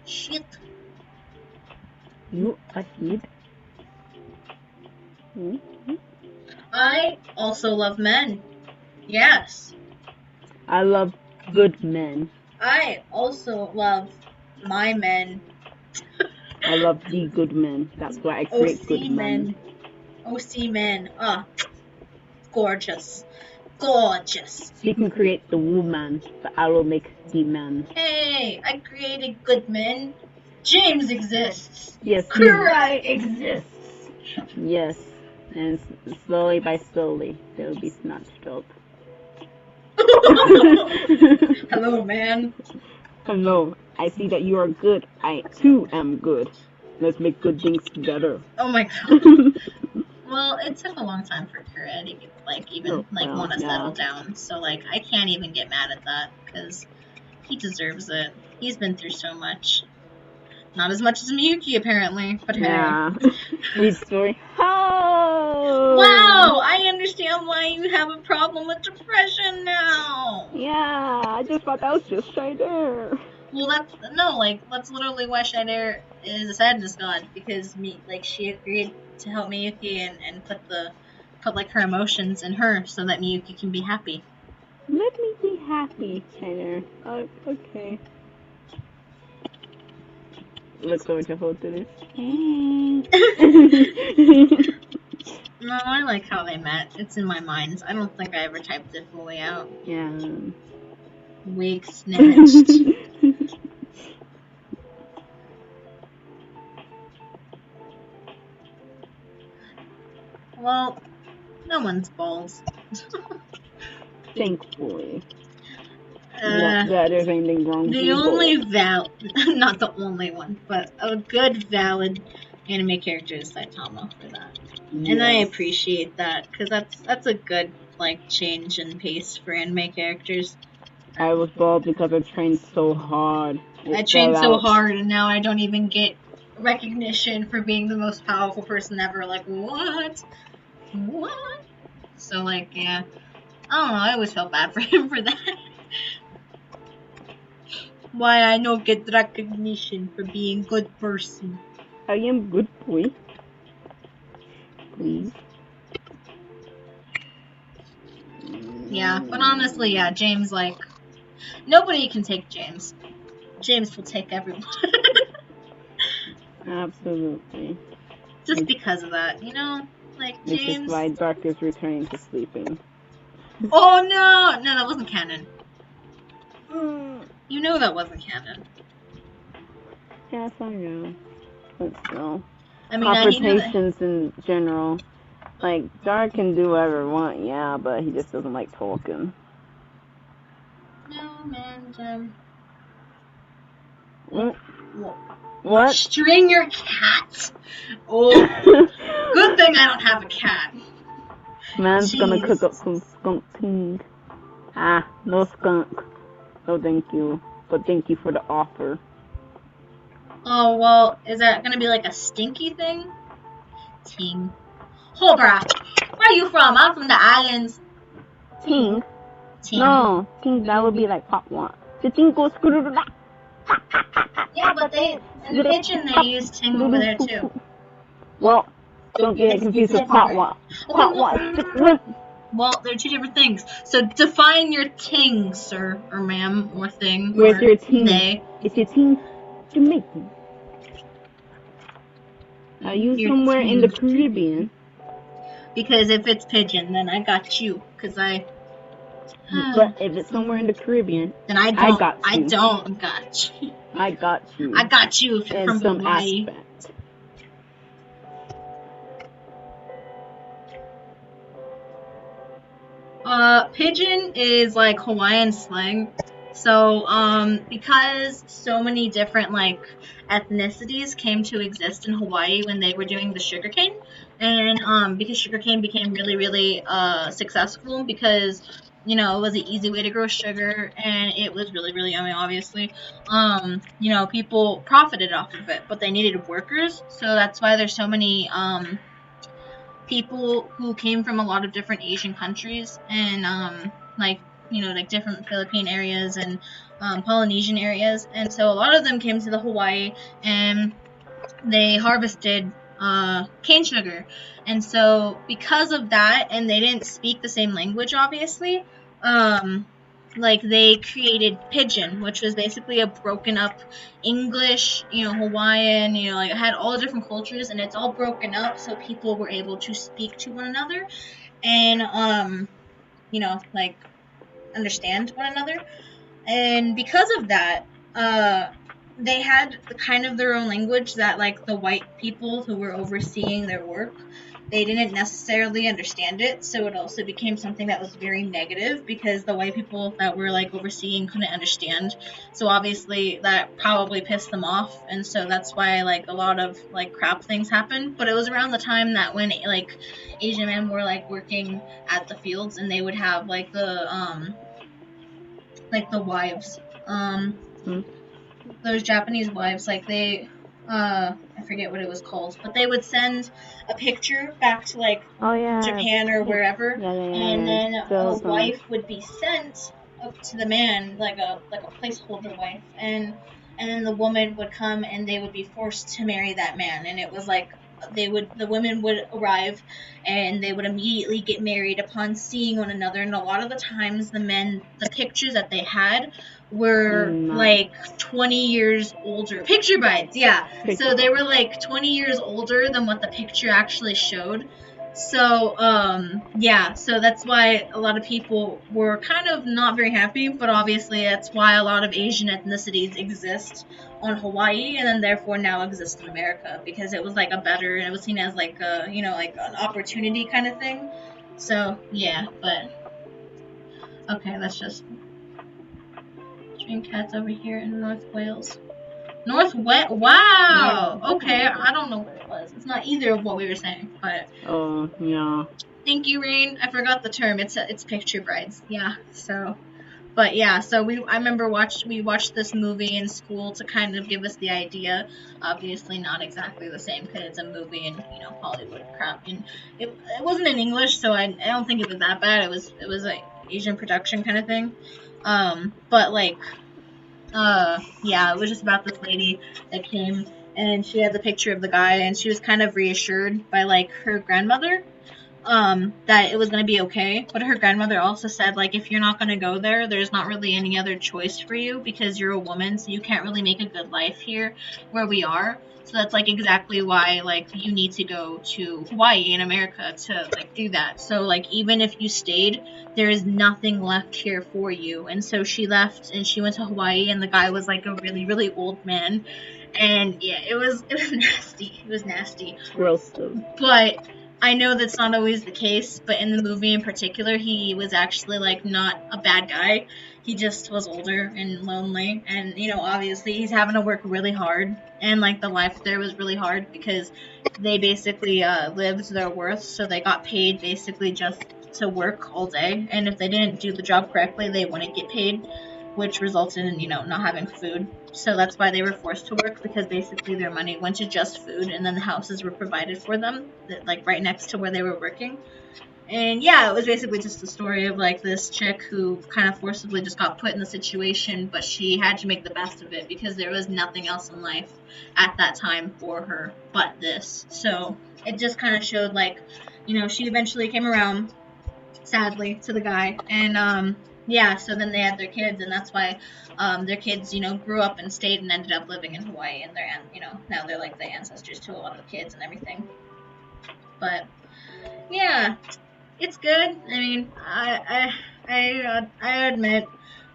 Shit. You a kid? I also love men. Yes. I love good men. I also love my men. I love the good men. That's why I create good men. OC men. Gorgeous. Gorgeous. You can create the woman, but I will make the man. Hey, I created good men. James exists. Yes. Cry exists. Yes. And slowly by slowly, they'll be snatched up. Hello, man. Hello. I see that you are good. I, too, am good. Let's make good things together. Oh my god. Well, it took a long time for Kura to want to settle down. So, like, I can't even get mad at that, because he deserves it. He's been through so much. Not as much as Miyuki, apparently, but hey. Yeah. Sweet story. Oh! Wow, I understand why you have a problem with depression now. Yeah, I just thought that was just right there. Well, that's literally why Shider is a sadness god, because she agreed to help Miyuki and put like her emotions in her so that Miyuki can be happy. Let me be happy, Shider. Okay. Look forward to hold to this. No, I like how they met. It's in my mind. I don't think I ever typed it fully out. Yeah. Wig snatched. Well, no one's balls. Thankfully. Not that there's anything wrong with The only not the only one, but a good valid anime character is Saitama for that. Yes. And I appreciate that, because that's a good change in pace for anime characters. I was bald because I trained so hard. I trained so hard, and now I don't even get recognition for being the most powerful person ever. Like, what? So, yeah. I don't know, I always felt bad for him for that. Why I don't get recognition for being good person. I am good boy. Please. Yeah, but honestly, yeah, James, nobody can take James. James will take everyone. Absolutely. Just because of that, James. This is why Dark is returning to sleeping. Oh no! No, that wasn't canon. You know that wasn't canon. Yes, I know. But still. I mean, confrontations in general. Dark can do whatever he wants, yeah, but he just doesn't like talking. No, man, What? String your cat! Oh, good thing I don't have a cat. Man's gonna cook up some skunk king. Ah, no skunk. No thank you. But thank you for the offer. Oh, well, is that gonna be a stinky thing? Ting. Oh, bruh. Where are you from? I'm from the islands. Ting? No, Ting, that would be hot one. The Ting goes screw. Yeah, but in the pigeon they use Ting over there too. Well, don't get confused with Potwa. Potwa. Well, they're two different things. So define your Ting, sir, or ma'am, or thing. Where's your Ting? They. Is your Ting Jamaican? Are you somewhere in the Caribbean? Because if it's pigeon, then I got you. But if it's somewhere in the Caribbean, then I got you. I don't got you. I got you. I got you if you're from some Hawaii. Aspect. Pigeon is Hawaiian slang. So, because so many different ethnicities came to exist in Hawaii when they were doing the sugarcane, and because sugarcane became really, really successful because it was an easy way to grow sugar and it was really, really yummy, obviously. People profited off of it, but they needed workers, so that's why there's so many people who came from a lot of different Asian countries and different Philippine areas and Polynesian areas, and so a lot of them came to the Hawaii and they harvested cane sugar, and so because of that, and they didn't speak the same language, obviously, they created pidgin, which was basically a broken up English, Hawaiian, it had all the different cultures, and it's all broken up so people were able to speak to one another and understand one another. And because of that, they had kind of their own language that the white people who were overseeing their work, they didn't necessarily understand it, so it also became something that was very negative because the white people that were overseeing couldn't understand. So obviously that probably pissed them off, and so that's why a lot of crap things happened. But it was around the time that when Asian men were working at the fields, and they would have the wives, those Japanese wives, they I forget what it was called, but they would send a picture back to like Japan or wherever, and then a wife would be sent up to the man, like a placeholder wife, and then the woman would come and they would be forced to marry that man, and it was like the women would arrive and they would immediately get married upon seeing one another, and a lot of the times the pictures that they had were like 20 years older. Picture brides, yeah. So they were like 20 years older than what the picture actually showed. So, yeah, so that's why a lot of people were kind of not very happy, but obviously that's why a lot of Asian ethnicities exist on Hawaii and then therefore now exist in America, because it was like it was seen as like a, like an opportunity kind of thing. So, yeah, but okay, let's just train cats over here in North Wales. Northwest. Wow. Okay, I don't know what it was. It's not either of what we were saying, but. Oh yeah. Thank you, Rain. I forgot the term. It's picture brides. Yeah. So, but yeah. So I remember we watched this movie in school to kind of give us the idea. Obviously, not exactly the same because it's a movie and Hollywood crap. And it wasn't in English, so I don't think it was that bad. It was like Asian production kind of thing. But like. Yeah, it was just about this lady that came and she had the picture of the guy and she was kind of reassured by like her grandmother that it was going to be okay, but her grandmother also said like if you're not going to go there, there's not really any other choice for you because you're a woman, so you can't really make a good life here where we are. So that's like exactly why like you need to go to Hawaii in America to like do that. So like even if you stayed, there is nothing left here for you. And so she left and she went to Hawaii, and the guy was like a really, really old man. And yeah, it was nasty. It was nasty. Gross. But I know that's not always the case, but in the movie in particular, he was actually like not a bad guy. He just was older and lonely, and obviously he's having to work really hard, and like the life there was really hard because they basically lived their worth, so they got paid basically just to work all day, and if they didn't do the job correctly, they wouldn't get paid, which resulted in not having food. So that's why they were forced to work, because basically their money went to just food, and then the houses were provided for them, like right next to where they were working. And yeah, it was basically just a story of like this chick who kind of forcibly just got put in the situation, but she had to make the best of it because there was nothing else in life at that time for her but this. So it just kind of showed like, she eventually came around, sadly, to the guy, and yeah, so then they had their kids, and that's why their kids, grew up and stayed and ended up living in Hawaii, and now they're like the ancestors to a lot of the kids and everything. But yeah, it's good. I mean, I admit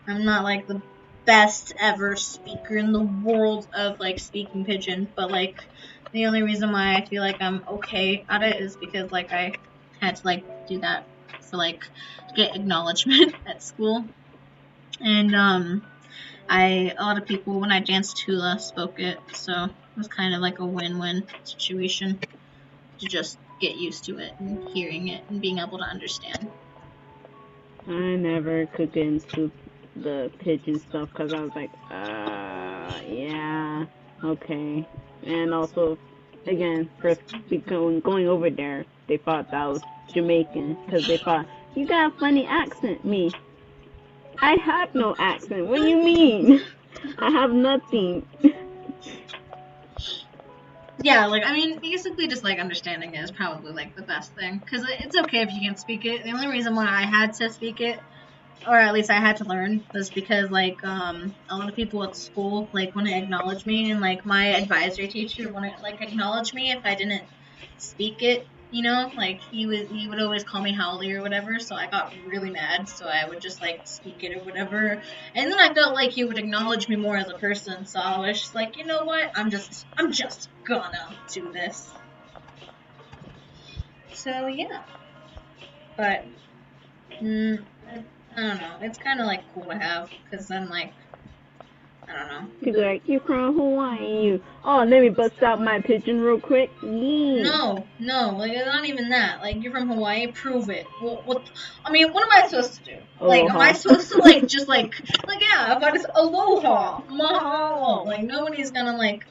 I'm not like the best ever speaker in the world of like speaking pidgin, but like the only reason why I feel like I'm okay at it is because like I had to like do that for like get acknowledgement at school, and a lot of people when I danced hula spoke it, so it was kind of like a win-win situation to just get used to it and hearing it and being able to understand. I never could get into the pidgin stuff because I was like, yeah, okay. And also, again, first going over there, they thought that I was Jamaican because they thought, you got a funny accent, me. I have no accent. What do you mean? I have nothing. Yeah, like, I mean, basically just, like, understanding it is probably, like, the best thing. Because it's okay if you can't speak it. The only reason why I had to speak it, or at least I had to learn, was because, like, a lot of people at school, like, wouldn't acknowledge me. And, like, my advisory teacher wouldn't, like, acknowledge me if I didn't speak it. Like, he would always call me Howley or whatever, so I got really mad, so I would just, like, speak it or whatever, and then I felt like he would acknowledge me more as a person, so I was just like, you know what, I'm just gonna do this. So, yeah. But, I don't know, it's kind of, like, cool to have, because then, like, I don't know. He's like, you're from Hawaii. Oh, let me bust out my pidgin real quick. No, like, it's not even that. Like, you're from Hawaii, prove it. What I mean, what am I supposed to do? Like, am I supposed to, like, just, like, yeah, if I just, aloha, mahalo. Like, nobody's gonna, like,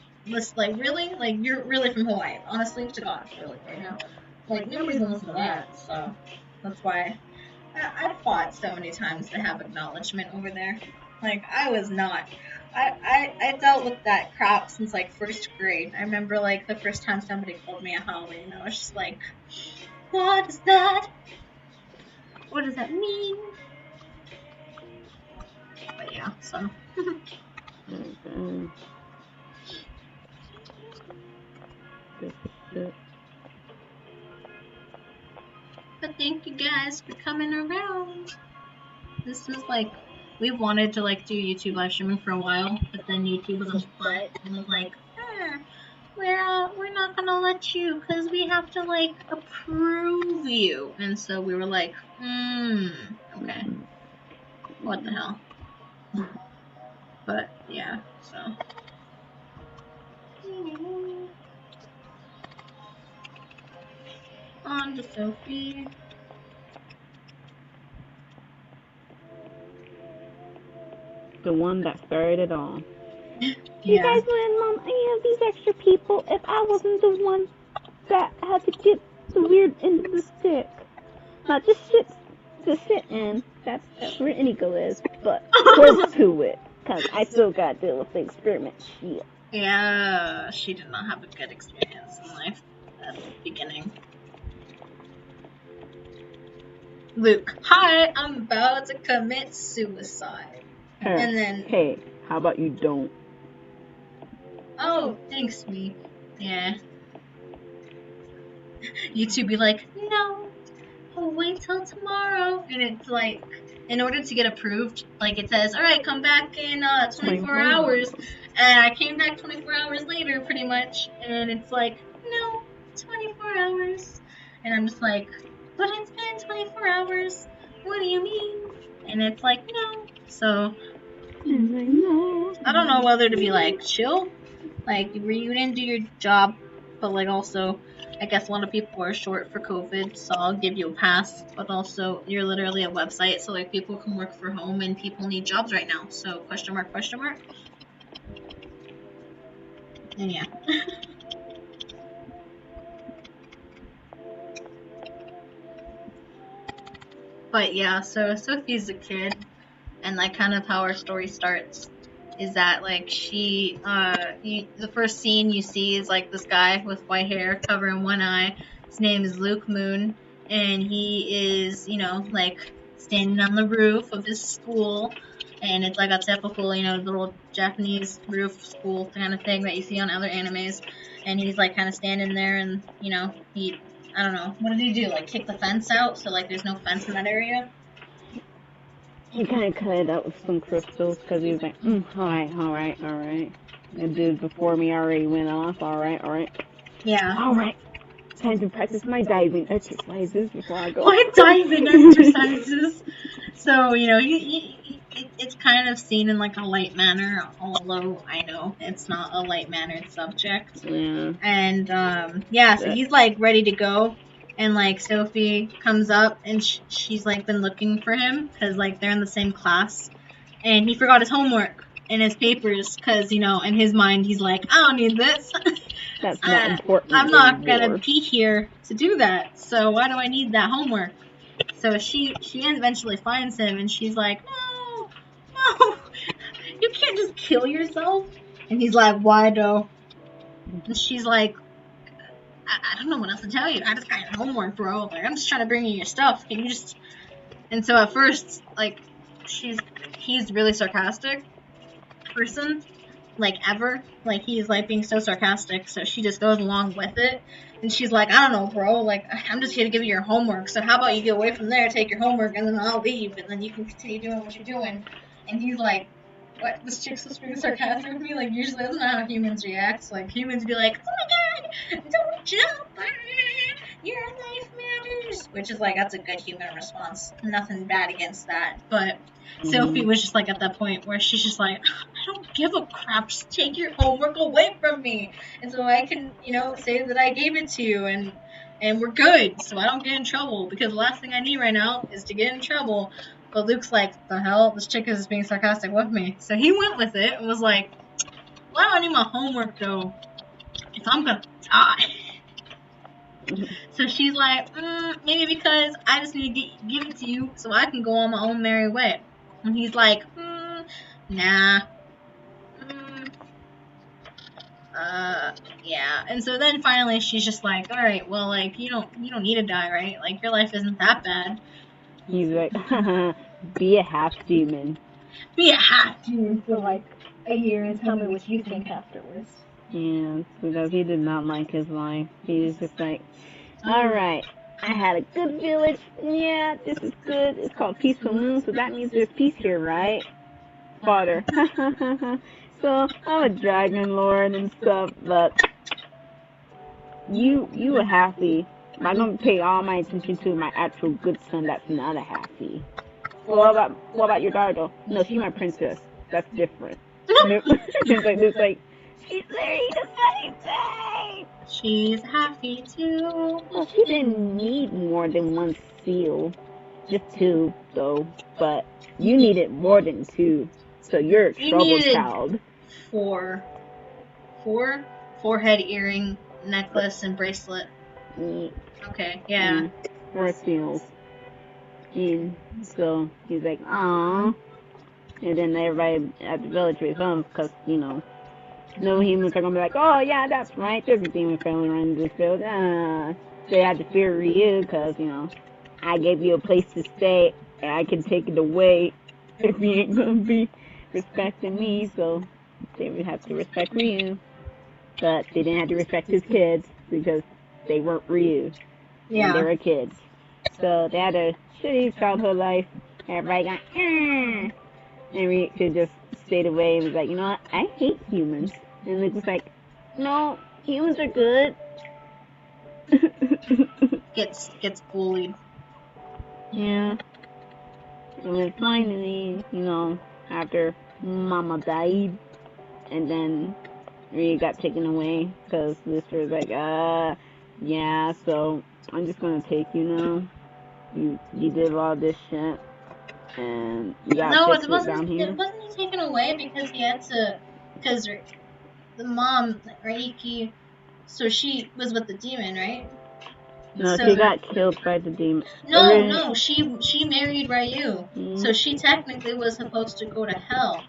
like, really? Like, you're really from Hawaii. Honestly, to God, really, right now. Like, nobody's gonna listen to that, so that's why I fought so many times to have acknowledgement over there. Like, I was not. I dealt with that crap since, like, first grade. I remember, like, the first time somebody called me a Holly, and I was just like, what is that? What does that mean? But yeah, so. But thank you guys for coming around. This is like, we wanted to like do YouTube live streaming for a while, but then YouTube was a butt and was like, we're not gonna let you because we have to like approve you. And so we were like, okay, what the hell? But yeah, so. On to Sophie. The one that started it all. Yeah. You guys wouldn't love any of these extra people if I wasn't the one that had to get the weird end of the stick. Not just sit in. That's where Inigo is, but close to it. Because I still got to deal with the experiment shit. Yeah, she did not have a good experience in life at the beginning. Luke, hi, I'm about to commit suicide. And then, hey, how about you don't? Oh, thanks, me. Yeah. YouTube be like, no, I'll wait till tomorrow. And it's like, in order to get approved, like it says, alright, come back in 24 hours. And I came back 24 hours later, pretty much. And it's like, no, 24 hours. And I'm just like, but it's been 24 hours. What do you mean? And it's like, no. So, I don't know whether to be like, chill. Like, you didn't do your job, but like also, I guess a lot of people are short for COVID, so I'll give you a pass. But also, you're literally a website, so like people can work from home and people need jobs right now. So question mark, question mark. And yeah. But yeah, so Sophie's a kid, and like kind of how our story starts is that like she the first scene you see is like this guy with white hair covering one eye. His name is Luke Moon, and he is, you know, like standing on the roof of his school, and it's like a typical, you know, little Japanese roof school kind of thing that you see on other animes. And he's like kind of standing there, and you know, I don't know, what did he do, like kick the fence out so like there's no fence in that area? He kind of cut it out with some crystals because he was like, alright. The dude before me already went off, alright. Yeah. Alright. Time to practice my diving exercises before I go. My diving exercises! So, you know, it's kind of seen in like a light manner, although I know it's not a light-mannered subject. Yeah. And, so he's like ready to go. And like Sophie comes up and she's like been looking for him because like they're in the same class, and he forgot his homework and his papers because, you know, in his mind he's like, I don't need this. That's not important. I'm not gonna be here to do that, so why do I need that homework? So she eventually finds him and she's like, no, you can't just kill yourself. And he's like, why though? And she's like, I don't know what else to tell you. I just got your homework, bro. Like, I'm just trying to bring you your stuff. Can you just... And so at first, like, he's really sarcastic person, like, ever. Like, he's, like, being so sarcastic, so she just goes along with it. And she's like, I don't know, bro. Like, I'm just here to give you your homework. So how about you get away from there, take your homework, and then I'll leave, and then you can continue doing what you're doing. And he's like, what? This chick's just being sarcastic with me? Like, usually that's not how humans react. Like, humans be like, oh my god, don't jump, your life matters. Which is like, that's a good human response. Nothing bad against that. But Sophie was just like at that point where she's just like, I don't give a crap, just take your homework away from me. And so I can, you know, say that I gave it to you, and we're good, so I don't get in trouble, because the last thing I need right now is to get in trouble. But Luke's like, the hell? This chick is being sarcastic with me. So he went with it and was like, why do I need my homework though? If I'm gonna die. So she's like, maybe because I just need to give it to you so I can go on my own merry way. And he's like, nah. Yeah. And so then finally she's just like, all right, well, like, you don't need to die, right? Like, your life isn't that bad. He's like, be a half demon. Be a half demon for like a year and tell me what you think afterwards. Yeah, because he did not like his life. He was just like, alright, I had a good village. Yeah, this is good. It's called Peaceful Moon, so that means there's peace here, right? Father. So, I'm a dragon lord and stuff, but you were happy. I'm gonna pay all my attention to my actual good son that's not a halfie. Well, what about your daughter though? No, she's my princess. That's different. It's like, she's literally the same thing. She's happy too. Well, she didn't need more than one seal. Just 2, though. But you needed more than 2. So you're a troubled child. 4. 4? Forehead, earring, necklace, and bracelet. Okay, yeah. 4 seals. And so he's like, aww. And then everybody at the village with him because, no humans are going to be like, oh, yeah, that's right. There's a demon family running this field. They had to fear Ryu because, I gave you a place to stay and I can take it away if you ain't going to be respecting me. So they would have to respect Ryu. But they didn't have to respect his kids because they weren't Ryu. Yeah. And they were kids. So they had a shitty childhood life. Everybody got, and Ryu could just stayed away and was like, you know what, I hate humans. And Luke was like, no, humans are good. Gets bullied. Yeah. And then finally, after Mama died, and then Ryu got taken away, because Lister was like, yeah, so I'm just gonna take you now. You did all this shit, and you got fix it down here. It wasn't taken away because he had to, because the mom, Raiki, so she was with the demon, right? No, so, she got killed by the demon. No, she married Ryu, so she technically was supposed to go to hell.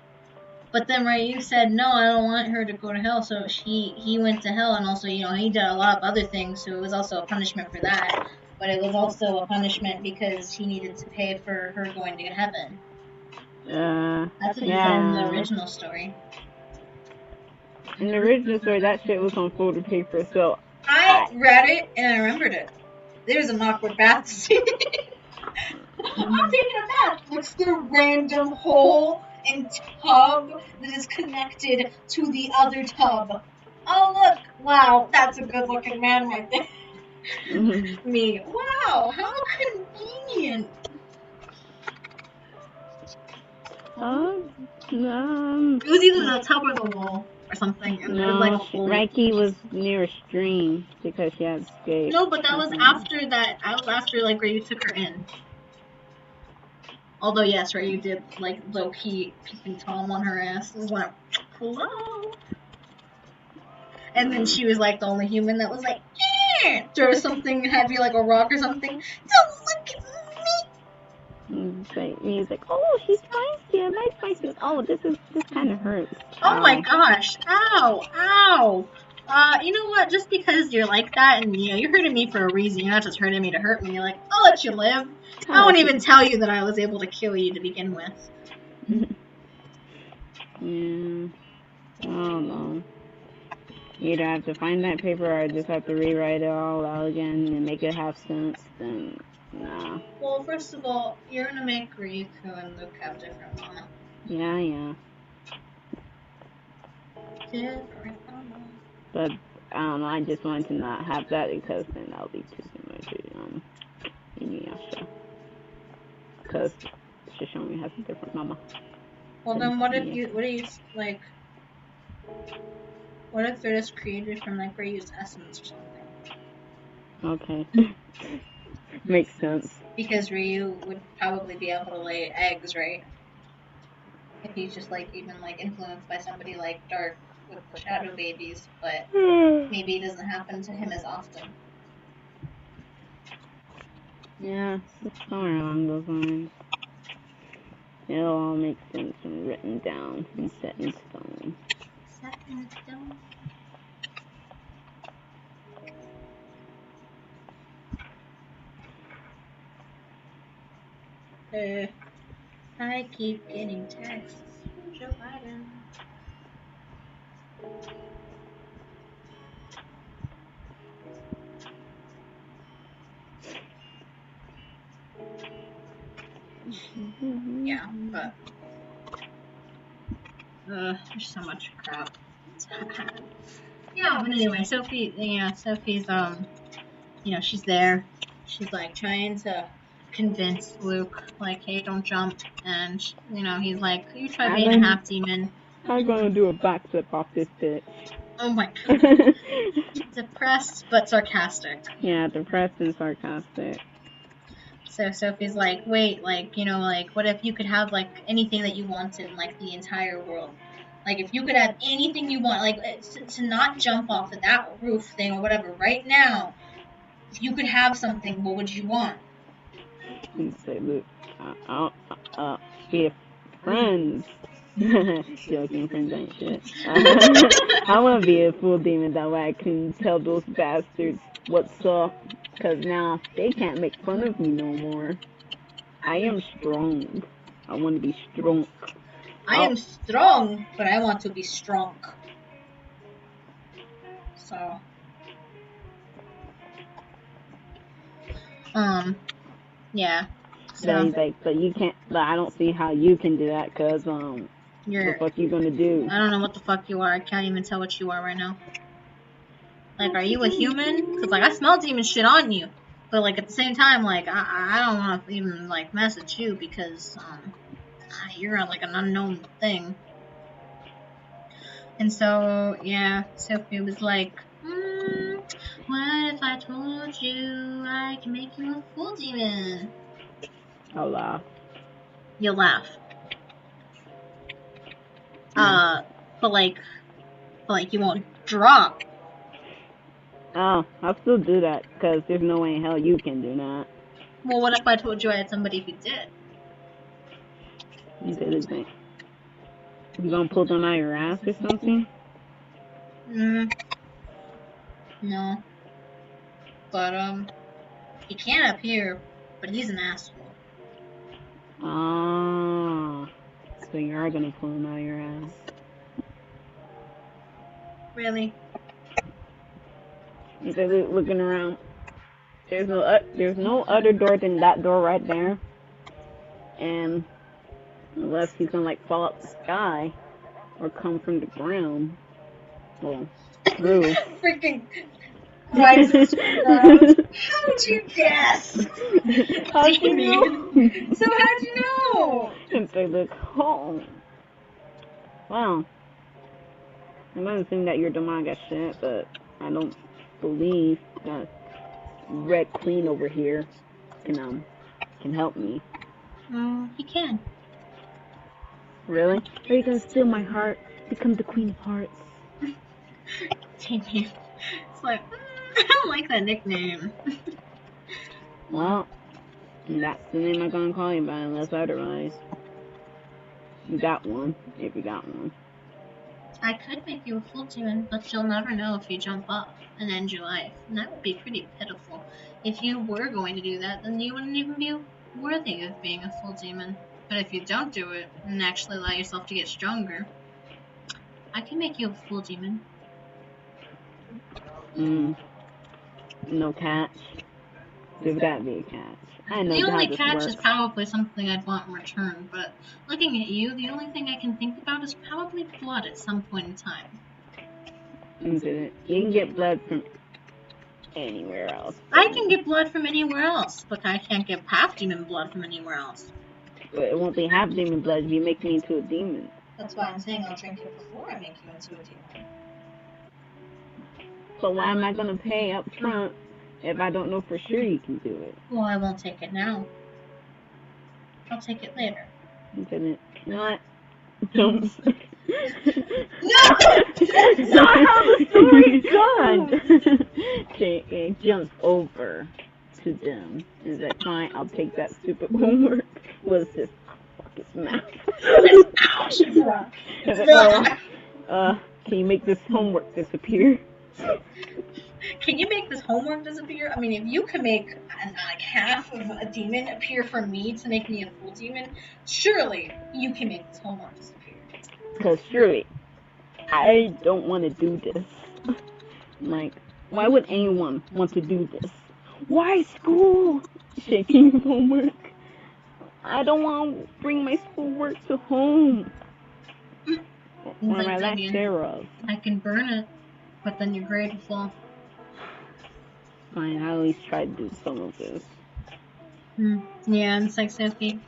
But then Ryu said, no, I don't want her to go to hell, so he went to hell, and also, he did a lot of other things, so it was also a punishment for that. But it was also a punishment because he needed to pay for her going to heaven. That's what he said in the original story. In the original story, that shit was on folded paper, so... I read it, and I remembered it. There's an awkward bath scene. I'm taking a bath. Looks through a random hole and tub that is connected to the other tub. Oh, look. Wow, that's a good-looking man right there. Me. Wow, how convenient. It was either the tub or the wall or something. And no, there was like a Reiki was near a stream because she had escaped. No, but that was after that. That was after like Ryu took her in. Although yes, Ryu did like low key peeping Tom on her ass. It was like, hello. And then she was like the only human that was like, throw something heavy like a rock or something. Don't look at me. He's like, oh, she's spicy. I'm not spicy. Oh, this kind of hurts. Oh my gosh! Ow! You know what? Just because you're like that and you're hurting me for a reason, you're not just hurting me to hurt me. You're like, I'll let you live. I won't even tell you that I was able to kill you to begin with. Yeah. I don't know. You either have to find that paper or I just have to rewrite it all out again and make it have sense, then nah. Well, first of all, you're gonna make Riku and Luke have different mama. Yeah. Different mama. But, I don't know, I just wanted to not have that because then that'll be too similar to, Inuyasha. Because Shishomi has a different mama. Well, then what if they're just created from, like, Ryu's essence or something? Okay. Makes sense. Because Ryu would probably be able to lay eggs, right? If he's just, like, even, like, influenced by somebody like Dark. with shadow babies, but maybe it doesn't happen to him as often. Yeah, it's somewhere along those lines. It'll all make sense when written down and set in stone. Set in stone? I keep getting texts from Joe Biden. Yeah, but there's so much crap. Yeah, but anyway, Sophie's she's there. She's like trying to convince Luke, like, hey, don't jump. And he's like, you try being a half demon. I'm gonna do a backflip off this bitch. Oh my god. Depressed but sarcastic. Yeah, depressed and sarcastic. So Sophie's like, wait, like, what if you could have like anything that you wanted in like the entire world? Like, if you could have anything you want, like to not jump off of that roof thing or whatever right now, if you could have something, what would you want? You say, look, I'll be friends. Joking, friends ain't shit. I want to be a full demon, that way I can tell those bastards what's up, because now they can't make fun of me no more. I am strong. I want to be strong. I am strong, but I want to be strong. So, yeah. So he's like, but you can't. But I don't see how you can do that, cause what the fuck you gonna do? I don't know what the fuck you are. I can't even tell what you are right now. Like, are you a human? Cause like I smell demon shit on you, but like at the same time, like I don't want to even like message you because you're like an unknown thing. And so yeah, Sophie was like, what if I told you I can make you a full demon? I'll laugh. You'll laugh. But like you won't drop. Oh, I'll still do that, because there's no way in hell you can do that. Well, what if I told you I had somebody who did? You did his thing. You gonna pull them out of your ass or something? No. But, he can up here, but he's an asshole. Ah. So you are gonna pull him out of your ass. Really? They're looking around. There's no other door than that door right there. And unless he's gonna like fall out the sky or come from the ground. Well, through. Freaking rises ground. How'd you guess? How'd you know? So how'd you know? And they look home. Wow. I'm gonna assume that you're demonic as shit, but I don't believe that Red Queen over here can help me. He can. Really? Are you gonna steal my heart? Become the Queen of Hearts? Damien. It's like, I don't like that nickname. Well, that's the name I'm gonna call you by, unless otherwise. You got one, if you got one. I could make you a full demon, but you'll never know if you jump up and end your life. And that would be pretty pitiful. If you were going to do that, then you wouldn't even be worthy of being a full demon. But if you don't do it, and actually allow yourself to get stronger, I can make you a full demon. No catch? There's gotta be a catch. I know the only catch works. is probably something I'd want in return, but looking at you, the only thing I can think about is probably blood at some point in time. You can get blood from anywhere else. I can get blood from anywhere else, but I can't get half-demon blood from anywhere else. But it won't be half-demon blood if you make me into a demon. That's why I'm saying I'll drink it before I make you into a demon. But why am I gonna pay up front if I don't know for sure you can do it? Well, I won't take it now. I'll take it later. You know what? Don't. No! That's not how the story goes! She jumps over to them. He's like, fine, I'll take that stupid homework. Was this fucking smack? Algebra! Can you make this homework disappear? Can you make this homework disappear? I mean, if you can make like half of a demon appear for me to make me a full demon, surely you can make this homework disappear. Because surely, I don't want to do this. Like, why would anyone want to do this? Why school? Shaking homework. I don't want to bring my schoolwork to home. Or my lack thereof. I can burn it, but then your grade will fall. Fine, I at least try to do some of this. Yeah, and it's like, Sophie,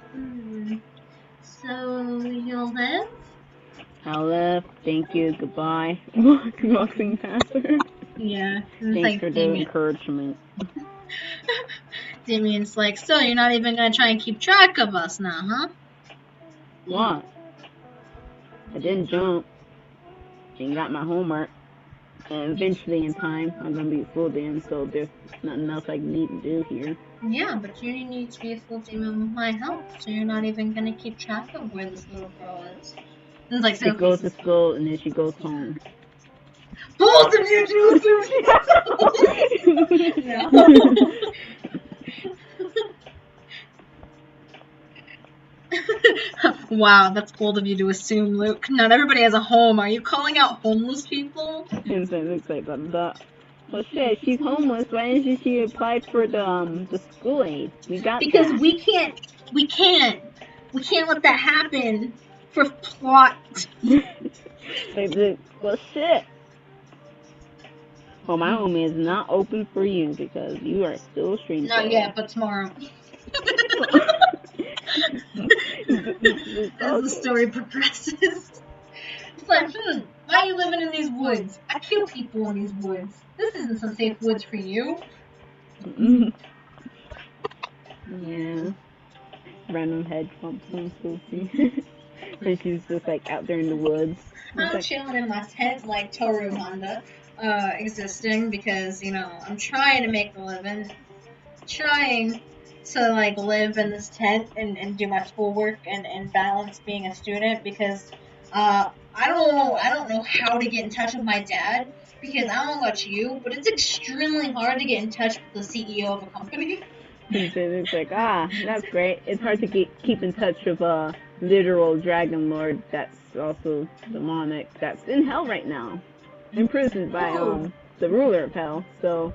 so you'll live? I'll live. Thank you. Goodbye. Walking past her. Yeah. Thanks like, for the encouragement. Damien's like, so you're not even going to try and keep track of us now, huh? What? I didn't jump. And got my homework. And eventually in time, I'm going to be a full demon, so there's nothing else I need to do here. Yeah, but you need to be a full demon with my help, so you're not even going to keep track of where this little girl is. And it's like, she goes to school, and then she goes home. Both of you do it! No. Wow, that's bold of you to assume, Luke. Not everybody has a home. Are you calling out homeless people? Well, shit, she's homeless. Why isn't she applied for the school aid? We got because that. we can't let that happen for plot. Well, shit. Well, my home is not open for you because you are still a stranger. Not yet, but tomorrow. As the story progresses, it's like, why are you living in these woods? I kill people in these woods. This isn't some safe woods for you. Yeah. Random head bumps on Sophie. And she's just like out there in the woods. I'm chilling in my tent like Toru Honda, existing because, you know, I'm trying to make a living. Trying to like live in this tent and do my schoolwork and balance being a student because I don't know how to get in touch with my dad because I don't know about you, but it's extremely hard to get in touch with the CEO of a company. It's like, that's great. It's hard to keep in touch with a literal dragon lord that's also demonic that's in hell right now, imprisoned by the ruler of hell. So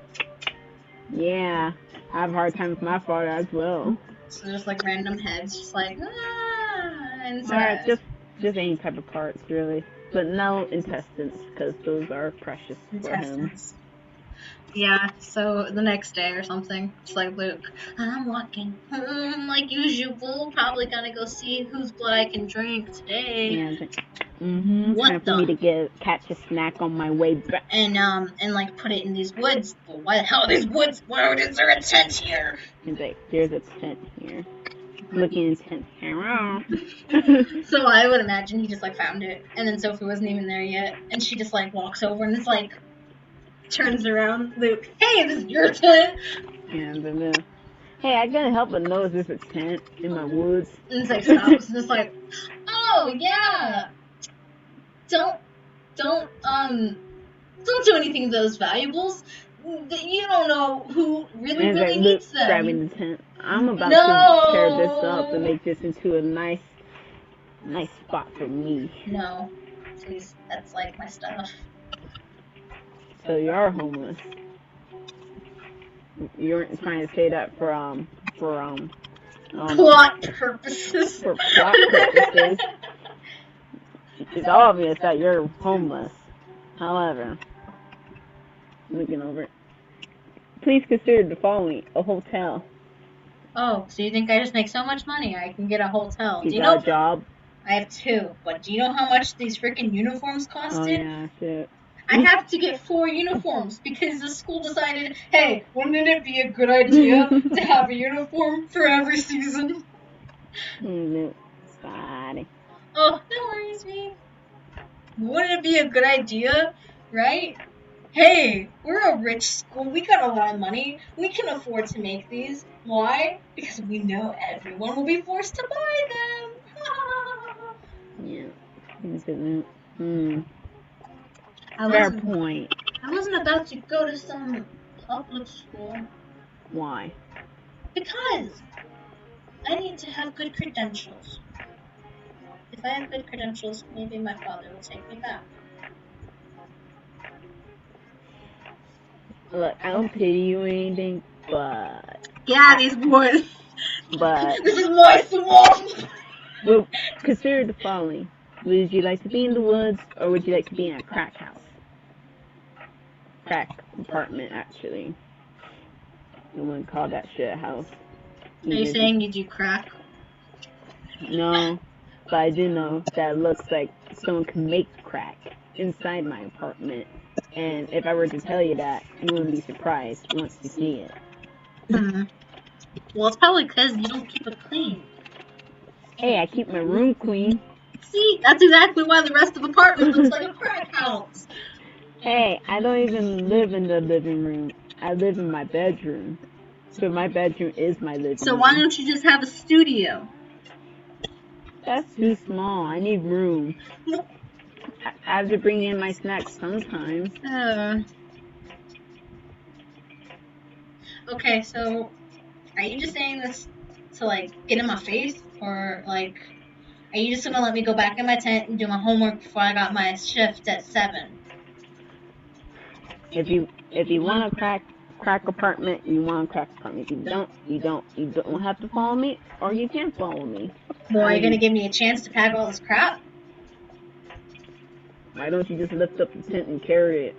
yeah. I have a hard time with my father as well. So there's like random heads, just like and just any type of parts really, but no intestines because those are precious for him. Yeah. So the next day or something, it's like Luke, I'm walking home like usual. Probably gonna go see whose blood I can drink today. Yeah. Time for me to catch a snack on my way back. And like put it in these woods. But why the hell are these woods? Where is there a tent here? He's like, there's a tent here. Looking in tent here. So I would imagine he just like found it, and then Sophie wasn't even there yet, and she just like walks over and it's like turns around, Luke. Hey, this is your tent. And then hey, I couldn't help but notice there's a tent in my woods. And it's like stops and it's like, oh yeah. Don't do anything with those valuables. You don't know who really needs them. Grabbing the tent. I'm about to tear this up and make this into a nice spot for me. No, please. That's like my stuff. So you are homeless. You weren't trying to say that for plot purposes. For plot purposes. It's obvious that you're homeless. However, looking over it, please consider the following: a hotel. Oh, so you think I just make so much money I can get a hotel? You got a job? I have 2, but do you know how much these freaking uniforms costed? Oh yeah, shit. I have to get 4 uniforms because the school decided, hey, wouldn't it be a good idea to have a uniform for every season? Sorry. Oh, no worries, me. Wouldn't it be a good idea, right? Hey, we're a rich school. We got a lot of money. We can afford to make these. Why? Because we know everyone will be forced to buy them. Yeah. Fair point. I wasn't about to go to some public school. Why? Because I need to have good credentials. If I have good credentials, maybe my father will take me back. Look, I don't pity you or anything, but... Yeah, these boys. But... This is my swamp! Well, consider the following. Would you like to be in the woods, or would you like to be in a crack house? Crack apartment, actually. I wouldn't call that shit a house. Are you saying you do crack? No, but I do know that it looks like someone can make crack inside my apartment. And if I were to tell you that, you wouldn't be surprised once you see it. Well, it's probably because you don't keep it clean. Hey, I keep my room clean. See, that's exactly why the rest of the apartment looks like a crack house. Hey, I don't even live in the living room. I live in my bedroom. So my bedroom is my living room. So why don't you just have a studio? That's too small. I need room. I have to bring in my snacks sometimes. Okay, so are you just saying this to, like, get in my face? Or, like, are you just gonna let me go back in my tent and do my homework before I got my shift at 7? If you want a crack apartment, you want a crack apartment. If you don't, you don't. You don't have to follow me, or you can follow me. Well, are you gonna give me a chance to pack all this crap? Why don't you just lift up the tent and carry it?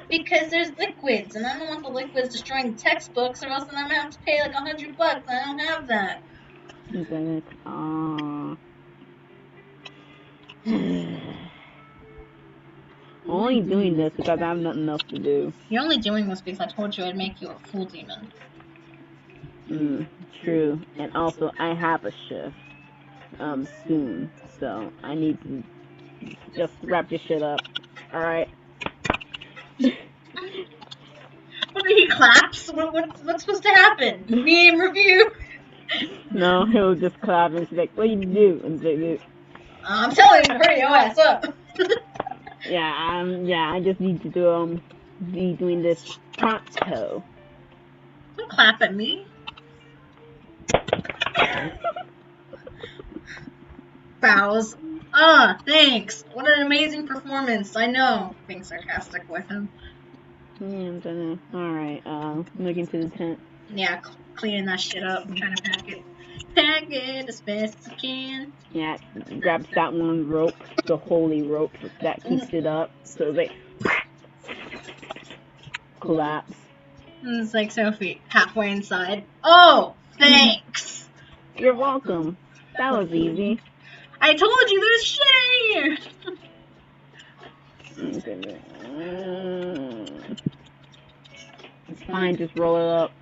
Because there's liquids, and I don't want the liquids destroying the textbooks, or else then I'm gonna have to pay like $100. I don't have that. I'm only doing this because I have nothing else to do. You're only doing this because I told you I'd make you a fool demon. True. And also, I have a shift soon, so I need to just wrap your shit up. Alright? What, he claps? What's supposed to happen? Meme review? No, he'll just clap and she's like, what do you do? And say, I'm telling you to hurry your ass up. Yeah, I just need to be doing this pronto. Don't clap at me. Bows. Thanks. What an amazing performance. I know. Being sarcastic with him. Yeah, alright, look into the tent. Yeah, cleaning that shit up. I'm trying to pack it. Pack it as best as you can. Yeah, grabs that one rope, the holy rope that keeps it up, so they collapse. It's like Sophie, halfway inside. Oh, thanks. You're welcome. That was easy. I told you there's shit here. It's fine, just roll it up.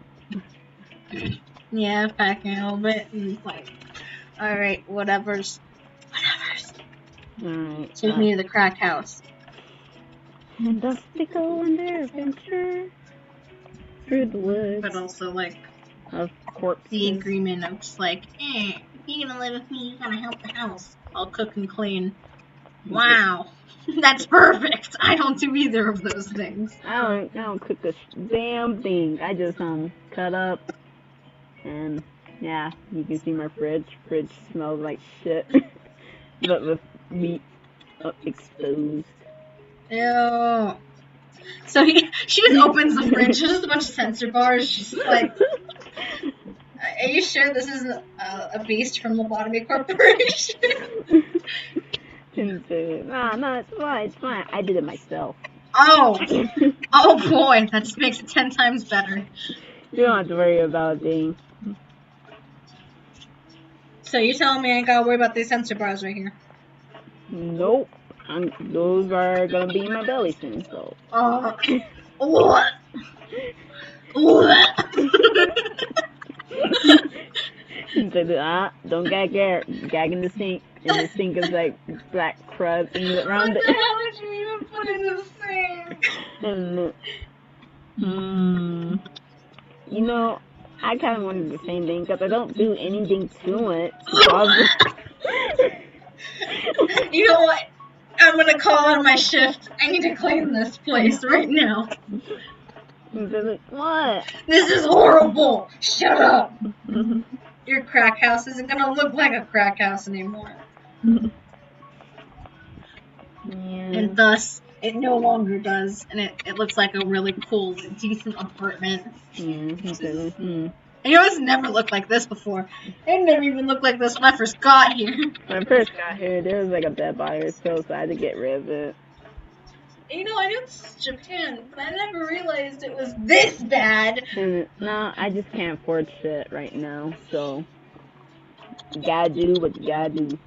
Yeah, packing a little bit, and it's like, alright, whatever's. Alright. Take me to the crack house. And thus they go on their adventure through the woods. But also, like, of course, the agreement of just like, you're gonna live with me, you gotta help the house. I'll cook and clean. Wow. That's perfect. I don't do either of those things. I don't cook a damn thing. I just cut up, and yeah, you can see my fridge. Fridge smells like shit, but with meat exposed. Ew. So she just opens the fridge. There's just a bunch of sensor bars. She's like, "Are you sure this isn't a beast from Lobotomy Corporation?" No, it's fine. I did it myself. Oh boy, that just makes it 10 times better. You don't have to worry about a thing. So you're telling me I ain't gotta worry about these sensor bars right here? Nope. Those are gonna be in my belly soon, so. What? Don't gag there. Gag in the sink. and the sink is like black crud around it. What the hell did you even put in the sink? And, you know, I kind of wanted the same thing because I don't do anything to it. You know what? I'm gonna call out my shift. I need to clean this place right now. What? This is horrible. Shut up. Your crack house isn't gonna look like a crack house anymore. Yeah. And thus, it no longer does. And it looks like a really cool, decent apartment. Mm-hmm. And you know, it's never looked like this before. It never even looked like this when I first got here. When I first got here, there was like a bed by herself, so I had to get rid of it. You know, I knew this was Japan, but I never realized it was this bad. And no, I just can't afford shit right now, so you gotta do what you gotta do.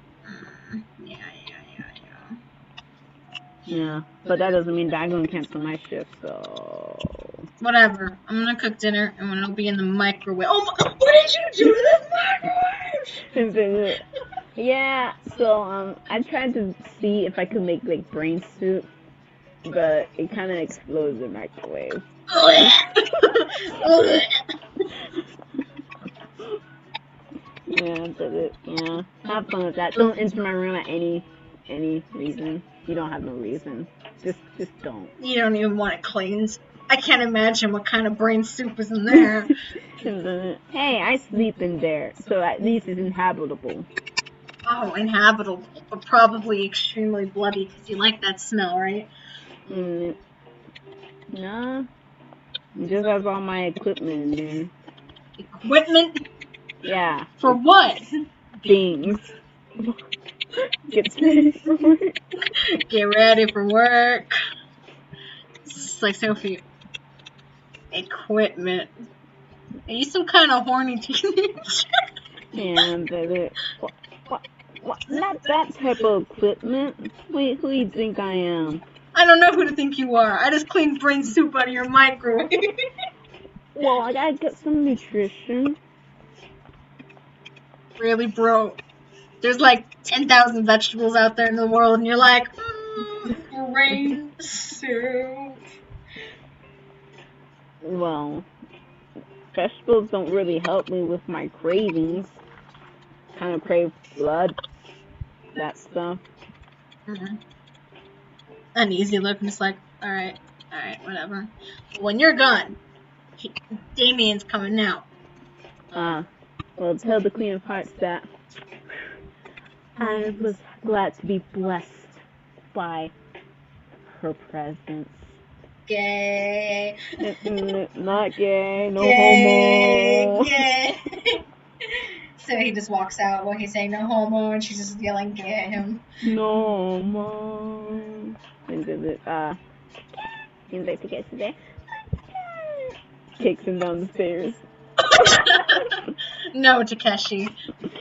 Yeah, but that doesn't mean that I'm gonna cancel my shift, so... Whatever. I'm gonna cook dinner, and it'll be in the microwave. Oh my, what did you do to this microwave? Yeah, so, I tried to see if I could make, like, brain soup, but it kind of explodes in the microwave. Yeah. Have fun with that. Don't enter my room at any reason. You don't have no reason. Just don't. You don't even want it cleaned. I can't imagine what kind of brain soup is in there. Hey, I sleep in there, so at least it's inhabitable. Oh, inhabitable, but probably extremely bloody because you like that smell, right? No. It just has all my equipment in there. Equipment? Yeah. For what? Things. Get ready for work. Get ready for work. It's like Sophie. Equipment. Are you some kind of horny teenager? Yeah, baby. What? Not that type of equipment. Wait, who do you think I am? I don't know who to think you are. I just cleaned brain soup out of your microwave. Well, I gotta get some nutrition. Really, bro? There's like 10,000 vegetables out there in the world, and you're like, brain soup. Well, vegetables don't really help me with my cravings. Kind of crave blood, that stuff. Uneasy look, and it's like, alright, whatever. When you're gone, Damien's coming out. Well, tell the Queen of Hearts that I was glad to be blessed by her presence. Gay. Not gay, no gay, homo. Gay. So he just walks out while he's saying no homo, and she's just yelling gay at him. No homo. And seems like to get today. Kicks him down the stairs. No, Takeshi.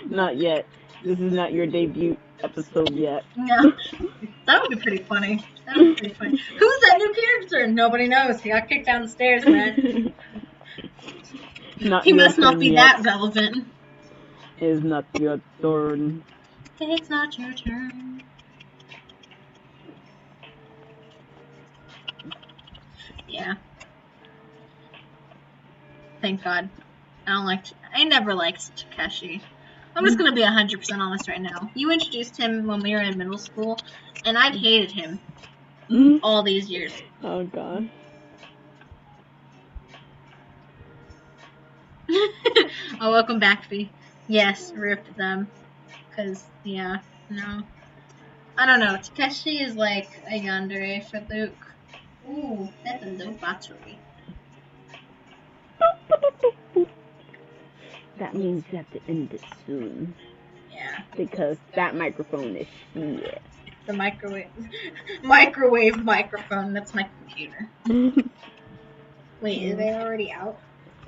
Not yet. This is not your debut episode yet. No. That would be pretty funny. Who's that new character? Nobody knows. He got kicked down the stairs, man. He must not be that relevant. It is not your turn. It's not your turn. Yeah. Thank God. I never liked Takeshi. I'm just gonna be 100% honest right now. You introduced him when we were in middle school, and I've hated him all these years. Oh God. Oh, welcome back, V. Yes, ripped them. Cause, yeah, no. I don't know. Takeshi is like a yandere for Luke. Ooh, that's a low battery. That means you have to end it soon. Yeah. Because that microphone is shit. The microwave microphone. That's my computer. Wait, are they already out?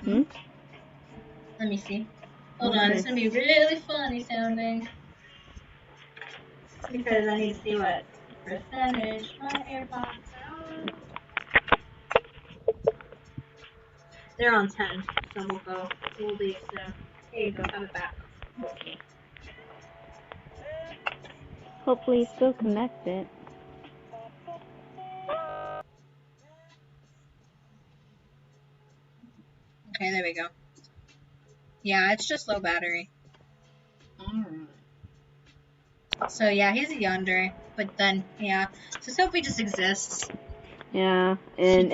Let me see. Hold on, it's gonna be really funny sounding. Because I need to see what percentage my AirPods are on. They're on 10, so we'll leave, so here you go, have it back. Okay. hopefully still connected. Okay, there we go. Yeah, it's just low battery. So yeah, he's a yandere, but then yeah, so Sophie just exists. Yeah, and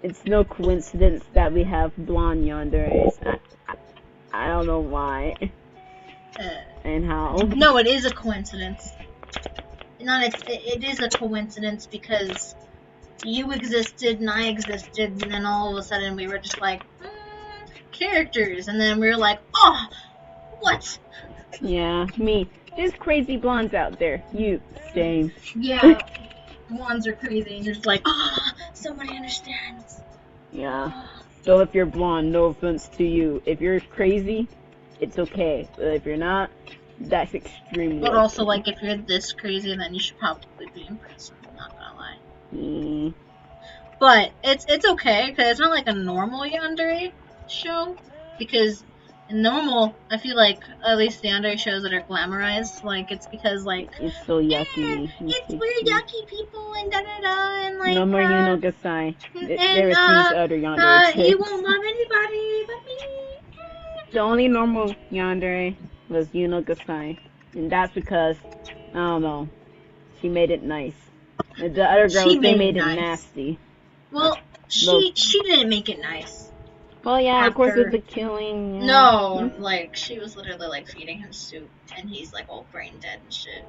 it's no coincidence that we have blonde yanderes. I don't know why and how. No, it is a coincidence. It is a coincidence because you existed and I existed, and then all of a sudden we were just like characters, and then we were like, oh, what? Yeah, me. There's crazy blondes out there. You, same. Yeah, blondes are crazy, and you're just like, somebody understands. Yeah. So if you're blonde, no offense to you. If you're crazy, it's okay. But if you're not, that's extremely. But also, like, if you're this crazy, then you should probably be in prison. I'm not gonna lie. But it's okay because it's not like a normal yandere show, because in normal, I feel like at least the yandere shows that are glamorized, like it's because like it's so yucky. We're yucky people and da da da and like no more Gasai. There is these other yandere chicks. You won't love anybody but me. The only normal yandere was Gasai, and that's because I don't know, she made it nice. The other girls they made it nasty. Well, she didn't make it nice. Well, yeah, of course with the killing. Yeah. No, like she was literally like feeding him soup, and he's like all brain dead and shit.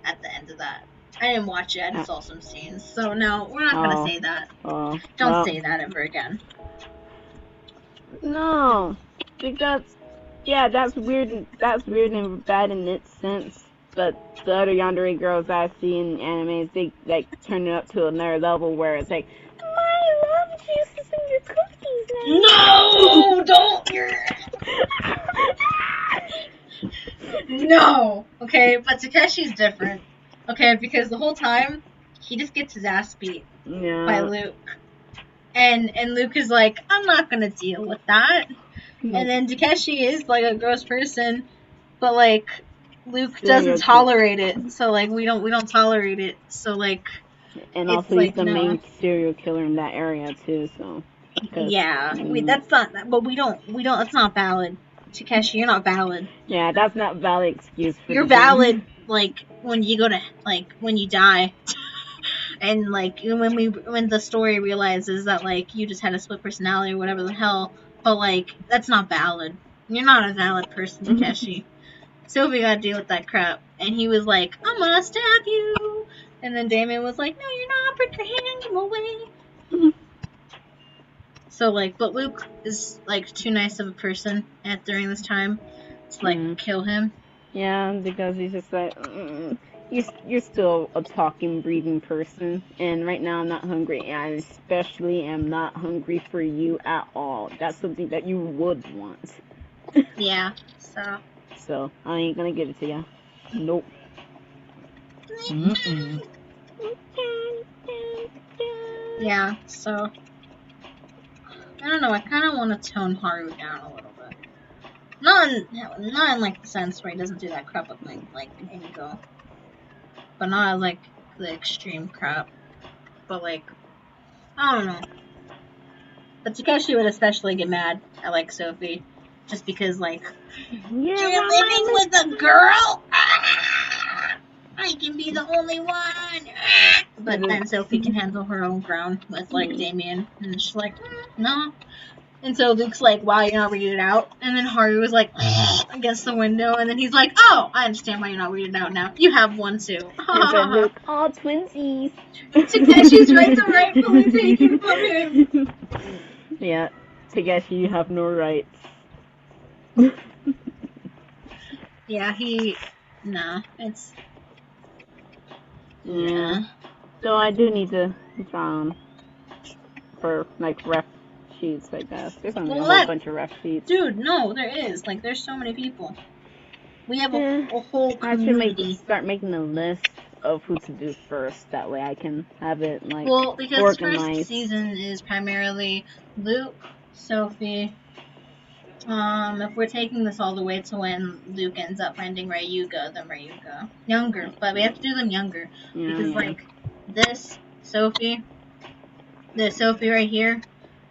At the end of that, I didn't watch it. I just saw some scenes. So no, we're not gonna say that. Don't say that ever again. No, because that's weird. That's weird and bad in its sense. But the other yandere girls I see in animes, they like turn it up to another level where it's like, my love juices in your cookies No, now. don't. No. Okay, but Takeshi's different. Okay, because the whole time he just gets his ass beat by Luke, and Luke is like, I'm not gonna deal with that. And then Takeshi is like a gross person, but like Luke doesn't tolerate it, so like we don't tolerate it. So like, and also he's the main serial killer in that area too. So yeah, that's not. But we don't. That's not valid. Takeshi, you're not valid. Yeah, that's not valid excuse for you're valid like when you go to like when you die. And like when the story realizes that like you just had a split personality or whatever the hell, but like that's not valid. You're not a valid person, Takeshi. Sophie got to deal with that crap, and he was like, "I'm gonna stab you," and then Damien was like, "No, you're not. Put your hand away." So like, but Luke is like too nice of a person during this time to like kill him. Yeah, because he's just like. You're still a talking, breathing person, and right now I'm not hungry, and I especially am not hungry for you at all. That's something that you would want. Yeah, so I ain't gonna give it to you. Nope. Yeah, so I don't know. I kind of want to tone Haru down a little bit. Not in like the sense where he doesn't do that crap with like Inigo. But not like the extreme crap. But like, I don't know. But Takeshi would especially get mad at like Sophie, just because like you're living with a girl. I can be the only one. But then Sophie can handle her own ground with like Damien, and she's like, no. And so Luke's like, wow, you're not reading it out. And then Haru was like, against the window. And then he's like, oh, I understand why you're not reading it out now. You have one too. And then Luke, oh, twinsies. Takeshi's right to rightfully taken from him. Yeah, Takeshi, you have no rights. Yeah, it's... Yeah. So I do need to, for, like, ref sheets, I guess. There's only a whole bunch of ref sheets. Dude, no, there is. Like, there's so many people. We have a whole community. I should start making a list of who to do first. That way I can have it, like, because organized. First season is primarily Luke, Sophie, If we're taking this all the way to when Luke ends up finding Ryuga, then Ryuga. Younger, but we have to do them younger. Because, like, this Sophie right here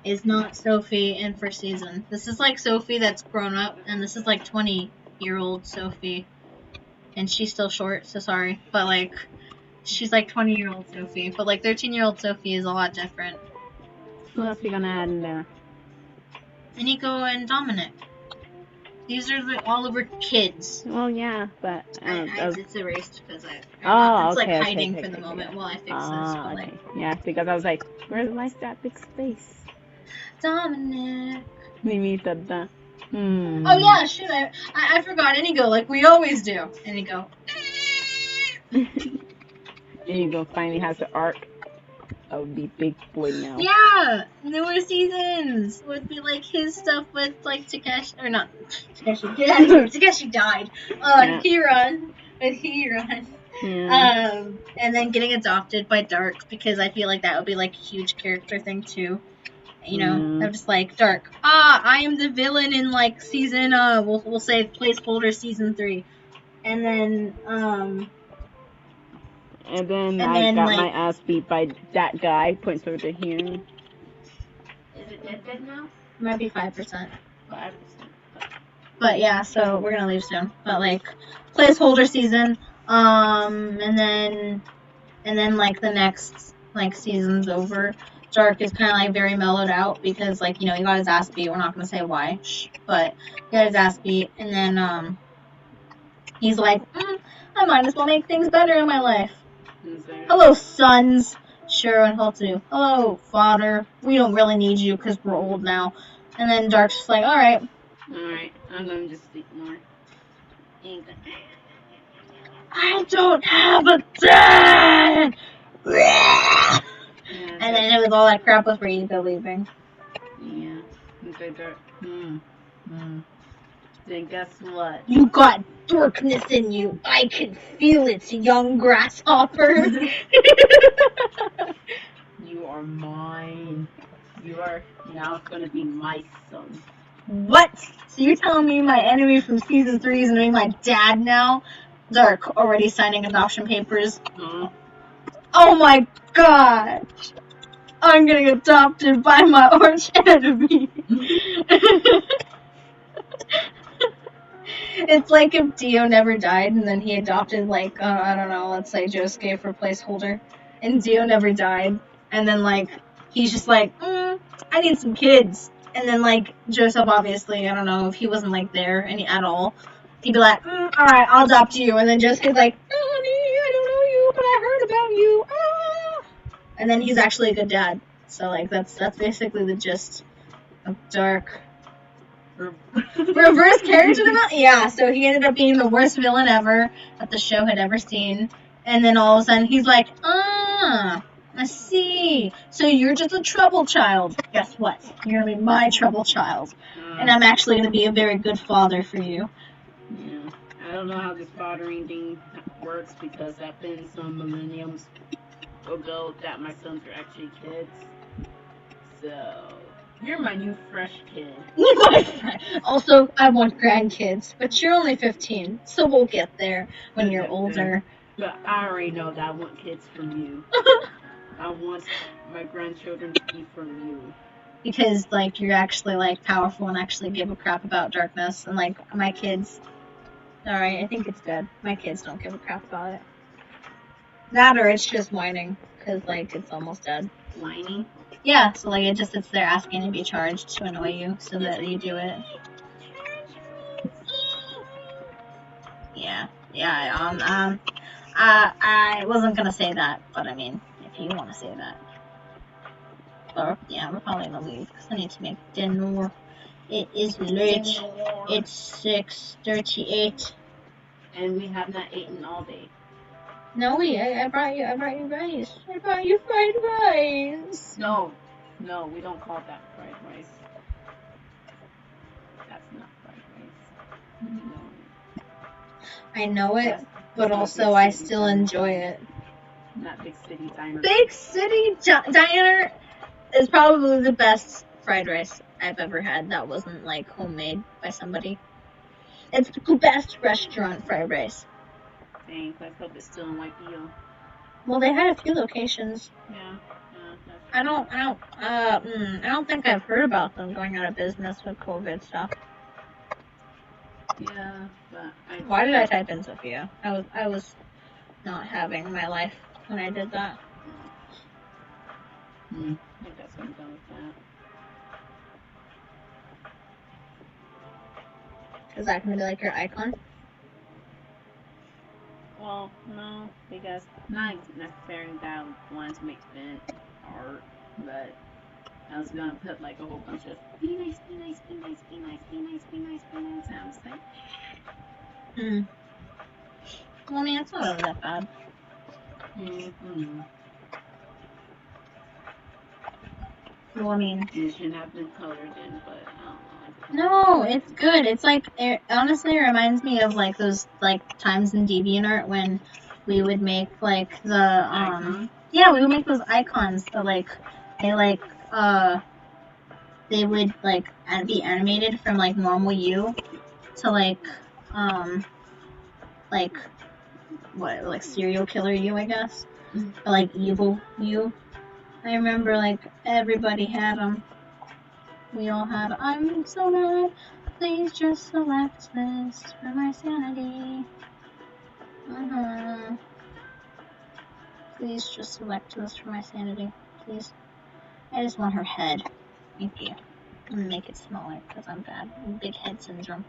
is not Sophie in first season. This is, like, Sophie that's grown up, and this is, like, 20-year-old Sophie. And she's still short, so sorry. But, like, she's, like, 20-year-old Sophie. But, like, 13-year-old Sophie is a lot different. Who else are you gonna add in there? Nico and Dominic. These are the Oliver kids. Well, yeah, but it's erased because it's like hiding for the moment while I fix this. But like, yeah, because I was like, where's that big space? Dominic. Mimi said that. Oh yeah, shoot! I forgot. Inigo, like we always do. Inigo. Inigo finally has the arc. I would be big boy now. Yeah, newer seasons would be like his stuff with like Takeshi, or not Takeshi. Get out of here! Takeshi died. Hiron with Hiron. Yeah. And then getting adopted by Dark because I feel like that would be like a huge character thing too. You know, I'm just like Dark. I am the villain in like season. We'll say placeholder season 3, and then And then I got my ass beat by that guy. Points over to here. Is it dead now? It might be 5%. 5%. But yeah, so we're gonna leave soon. But like placeholder season, and then like the next like season's over. Dark is kind of like very mellowed out because like he got his ass beat. We're not gonna say why, but he got his ass beat, and then he's like, I might as well make things better in my life. Hello, sons. Sure, and he'll do. Hello, father. We don't really need you because we're old now. And then Dark's just like, alright. Alright, I'm gonna just sleep more. I don't have a dad! And then it was all that crap with Ryuga leaving. Yeah. Okay, Dark. Then guess what? You got darkness in you. I can feel it, young grasshopper. You are mine. You are now going to be my son. What? So you're telling me my enemy from season 3 is going to be my dad now? Dark, already signing adoption papers. Oh my god! I'm getting adopted by my arch enemy. It's like if Dio never died and then he adopted, like, I don't know, let's say Josuke for placeholder, and Dio never died, and then, like, he's just like, I need some kids, and then, like, Joseph, obviously, I don't know, if he wasn't, like, there at all, he'd be like, alright, I'll adopt you, and then Josuke's like, honey, I don't know you, but I heard about you, and then he's actually a good dad, so, like, that's basically the gist of Dark. Reverse character development? Yeah, so he ended up being the worst villain ever that the show had ever seen. And then all of a sudden he's like, I see. So you're just a trouble child. Guess what? You're going to be my trouble child. And I'm actually going to be a very good father for you. Yeah. I don't know how this fathering thing works because that's been some millenniums ago that my sons are actually kids. So... You're my new fresh kid. Also, I want grandkids, but you're only 15, so we'll get there when you're older. But I already know that I want kids from you. I want my grandchildren to be from you. Because, like, you're actually, like, powerful and actually give a crap about darkness. And, like, my kids... Alright, I think it's dead. My kids don't give a crap about it. That or it's just whining, because, like, it's almost dead. Whining? Yeah, so like it just sits there asking to be charged to annoy you so that you do it. Yeah, I wasn't gonna say that, but I mean, if you want to say that. Or, yeah, we're probably gonna leave because I need to make dinner. It is late. It's 6:38. And we have not eaten all day. No, I brought you rice. I brought you fried rice. No, we don't call that fried rice. That's not fried rice. No. I know it, but also I still enjoy it. Not Big City Diner. Big City Diner is probably the best fried rice I've ever had that wasn't like homemade by somebody. It's the best restaurant fried rice. Dang, let's hope it's still in Waikio. Well, they had a few locations. Yeah. I don't think I've heard about them going out of business with COVID stuff. Yeah, but why did I type in Sophia? I was not having my life when I did that. I think that's what I'm done with that. Is that gonna be like your icon? Well, no, because not necessarily that I wanted to make thin art, but I was gonna put like a whole bunch of be nice, be nice, be nice, be nice, be nice, be nice, be nice. And I was like, Well, I mean, it's not really that bad. Well, I mean, it shouldn't have been colored in, but I don't know. No, it's good. It's like honestly, it reminds me of like those like times in DeviantArt when we would make like the yeah, we would make those icons that like they would like be animated from like normal you to like what, like serial killer you, I guess, or like evil you. I remember like everybody had them. We all had. I'm so mad. Please just select this for my sanity. Please just select this for my sanity. Please. I just want her head. Thank you. I'm gonna make it smaller because I'm bad. Big head syndrome.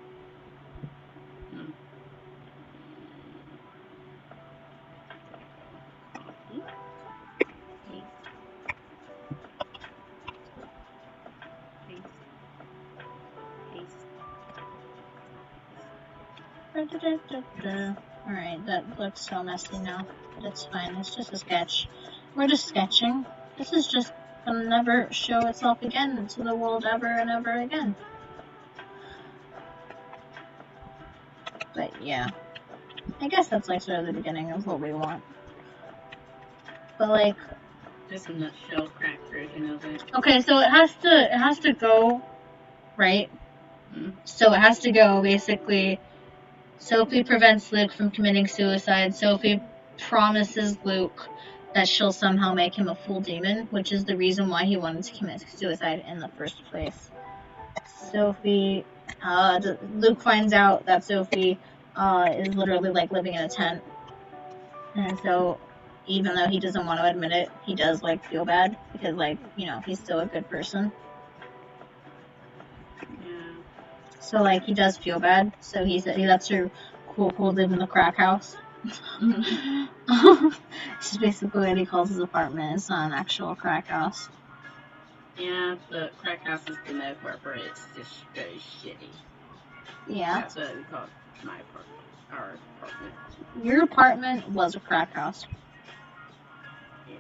Alright, that looks so messy now. But it's fine. It's just a sketch. We're just sketching. This is just gonna never show itself again to the world ever and ever again. But yeah. I guess that's like sort of the beginning of what we want. But like just a nutshell crack version of it. Okay, so it has to go right. So it has to go basically. Sophie prevents Luke from committing suicide. Sophie promises Luke that she'll somehow make him a full demon, which is the reason why he wanted to commit suicide in the first place. Sophie, Luke finds out that Sophie is literally like living in a tent, and so even though he doesn't want to admit it, he does like feel bad because like, you know, he's still a good person. So like he does feel bad, so he lets her quote live in the crack house. This is basically what he calls his apartment. It's not an actual crack house. Yeah, the crack house is the metaphor for it. It's just very shitty. Yeah. That's what we call my apartment. Our apartment. Your apartment was a crack house. Yeah.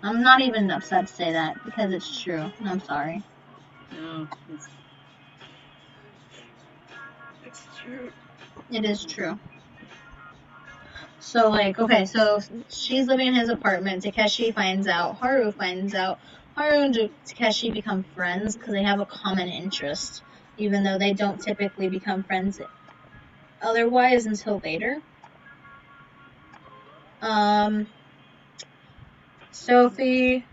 I'm not even upset to say that because it's true. I'm sorry. No, it's true. It is true. So like, okay, so she's living in his apartment. Takeshi finds out. Haru finds out. Haru and Takeshi become friends because they have a common interest, even though they don't typically become friends otherwise until later. Sophie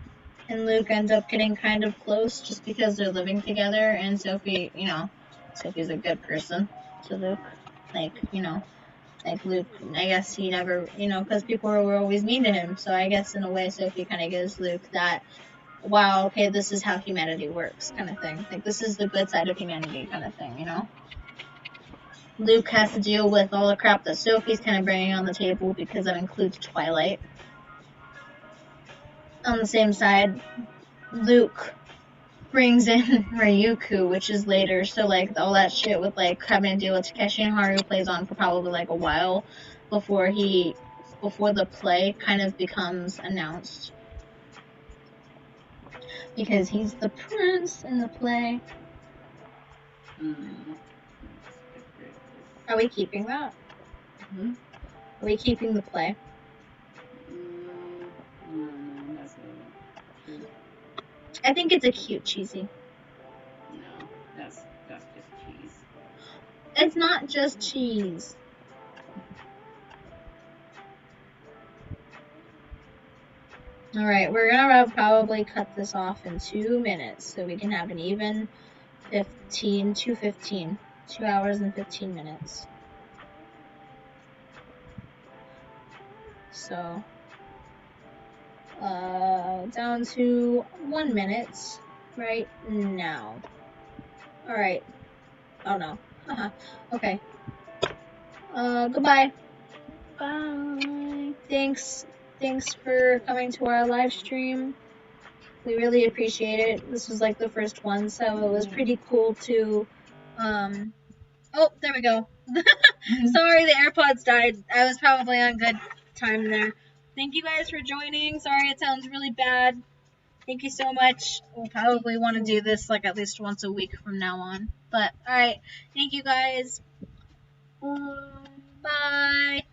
and Luke end up getting kind of close just because they're living together, and Sophie, you know, Sophie's a good person to Luke. Like, you know, like Luke, I guess he never, you know, because people were always mean to him, so I guess in a way Sophie kind of gives Luke that, wow, okay, this is how humanity works kind of thing. Like, this is the good side of humanity kind of thing, you know? Luke has to deal with all the crap that Sophie's kind of bringing on the table because that includes Twilight. On the same side, Luke brings in Ryuku, which is later, so like all that shit with like having to deal with Takeshi and Haru plays on for probably like a while before the play kind of becomes announced. Because he's the prince in the play. Are we keeping that? Are we keeping the play? I think it's a cute cheesy. No. It's not just cheese. Alright, we're gonna probably cut this off in 2 minutes so we can have an even 2 hours and 15 minutes. So, down to 1 minute right now. Alright. Oh no. Okay. Goodbye. Bye. Thanks for coming to our live stream. We really appreciate it. This was like the first one, so it was pretty cool to, oh, there we go. Sorry, the AirPods died. I was probably on good time there. Thank you guys for joining. Sorry it sounds really bad. Thank you so much. We'll probably want to do this like at least once a week from now on. But, alright. Thank you guys. Bye.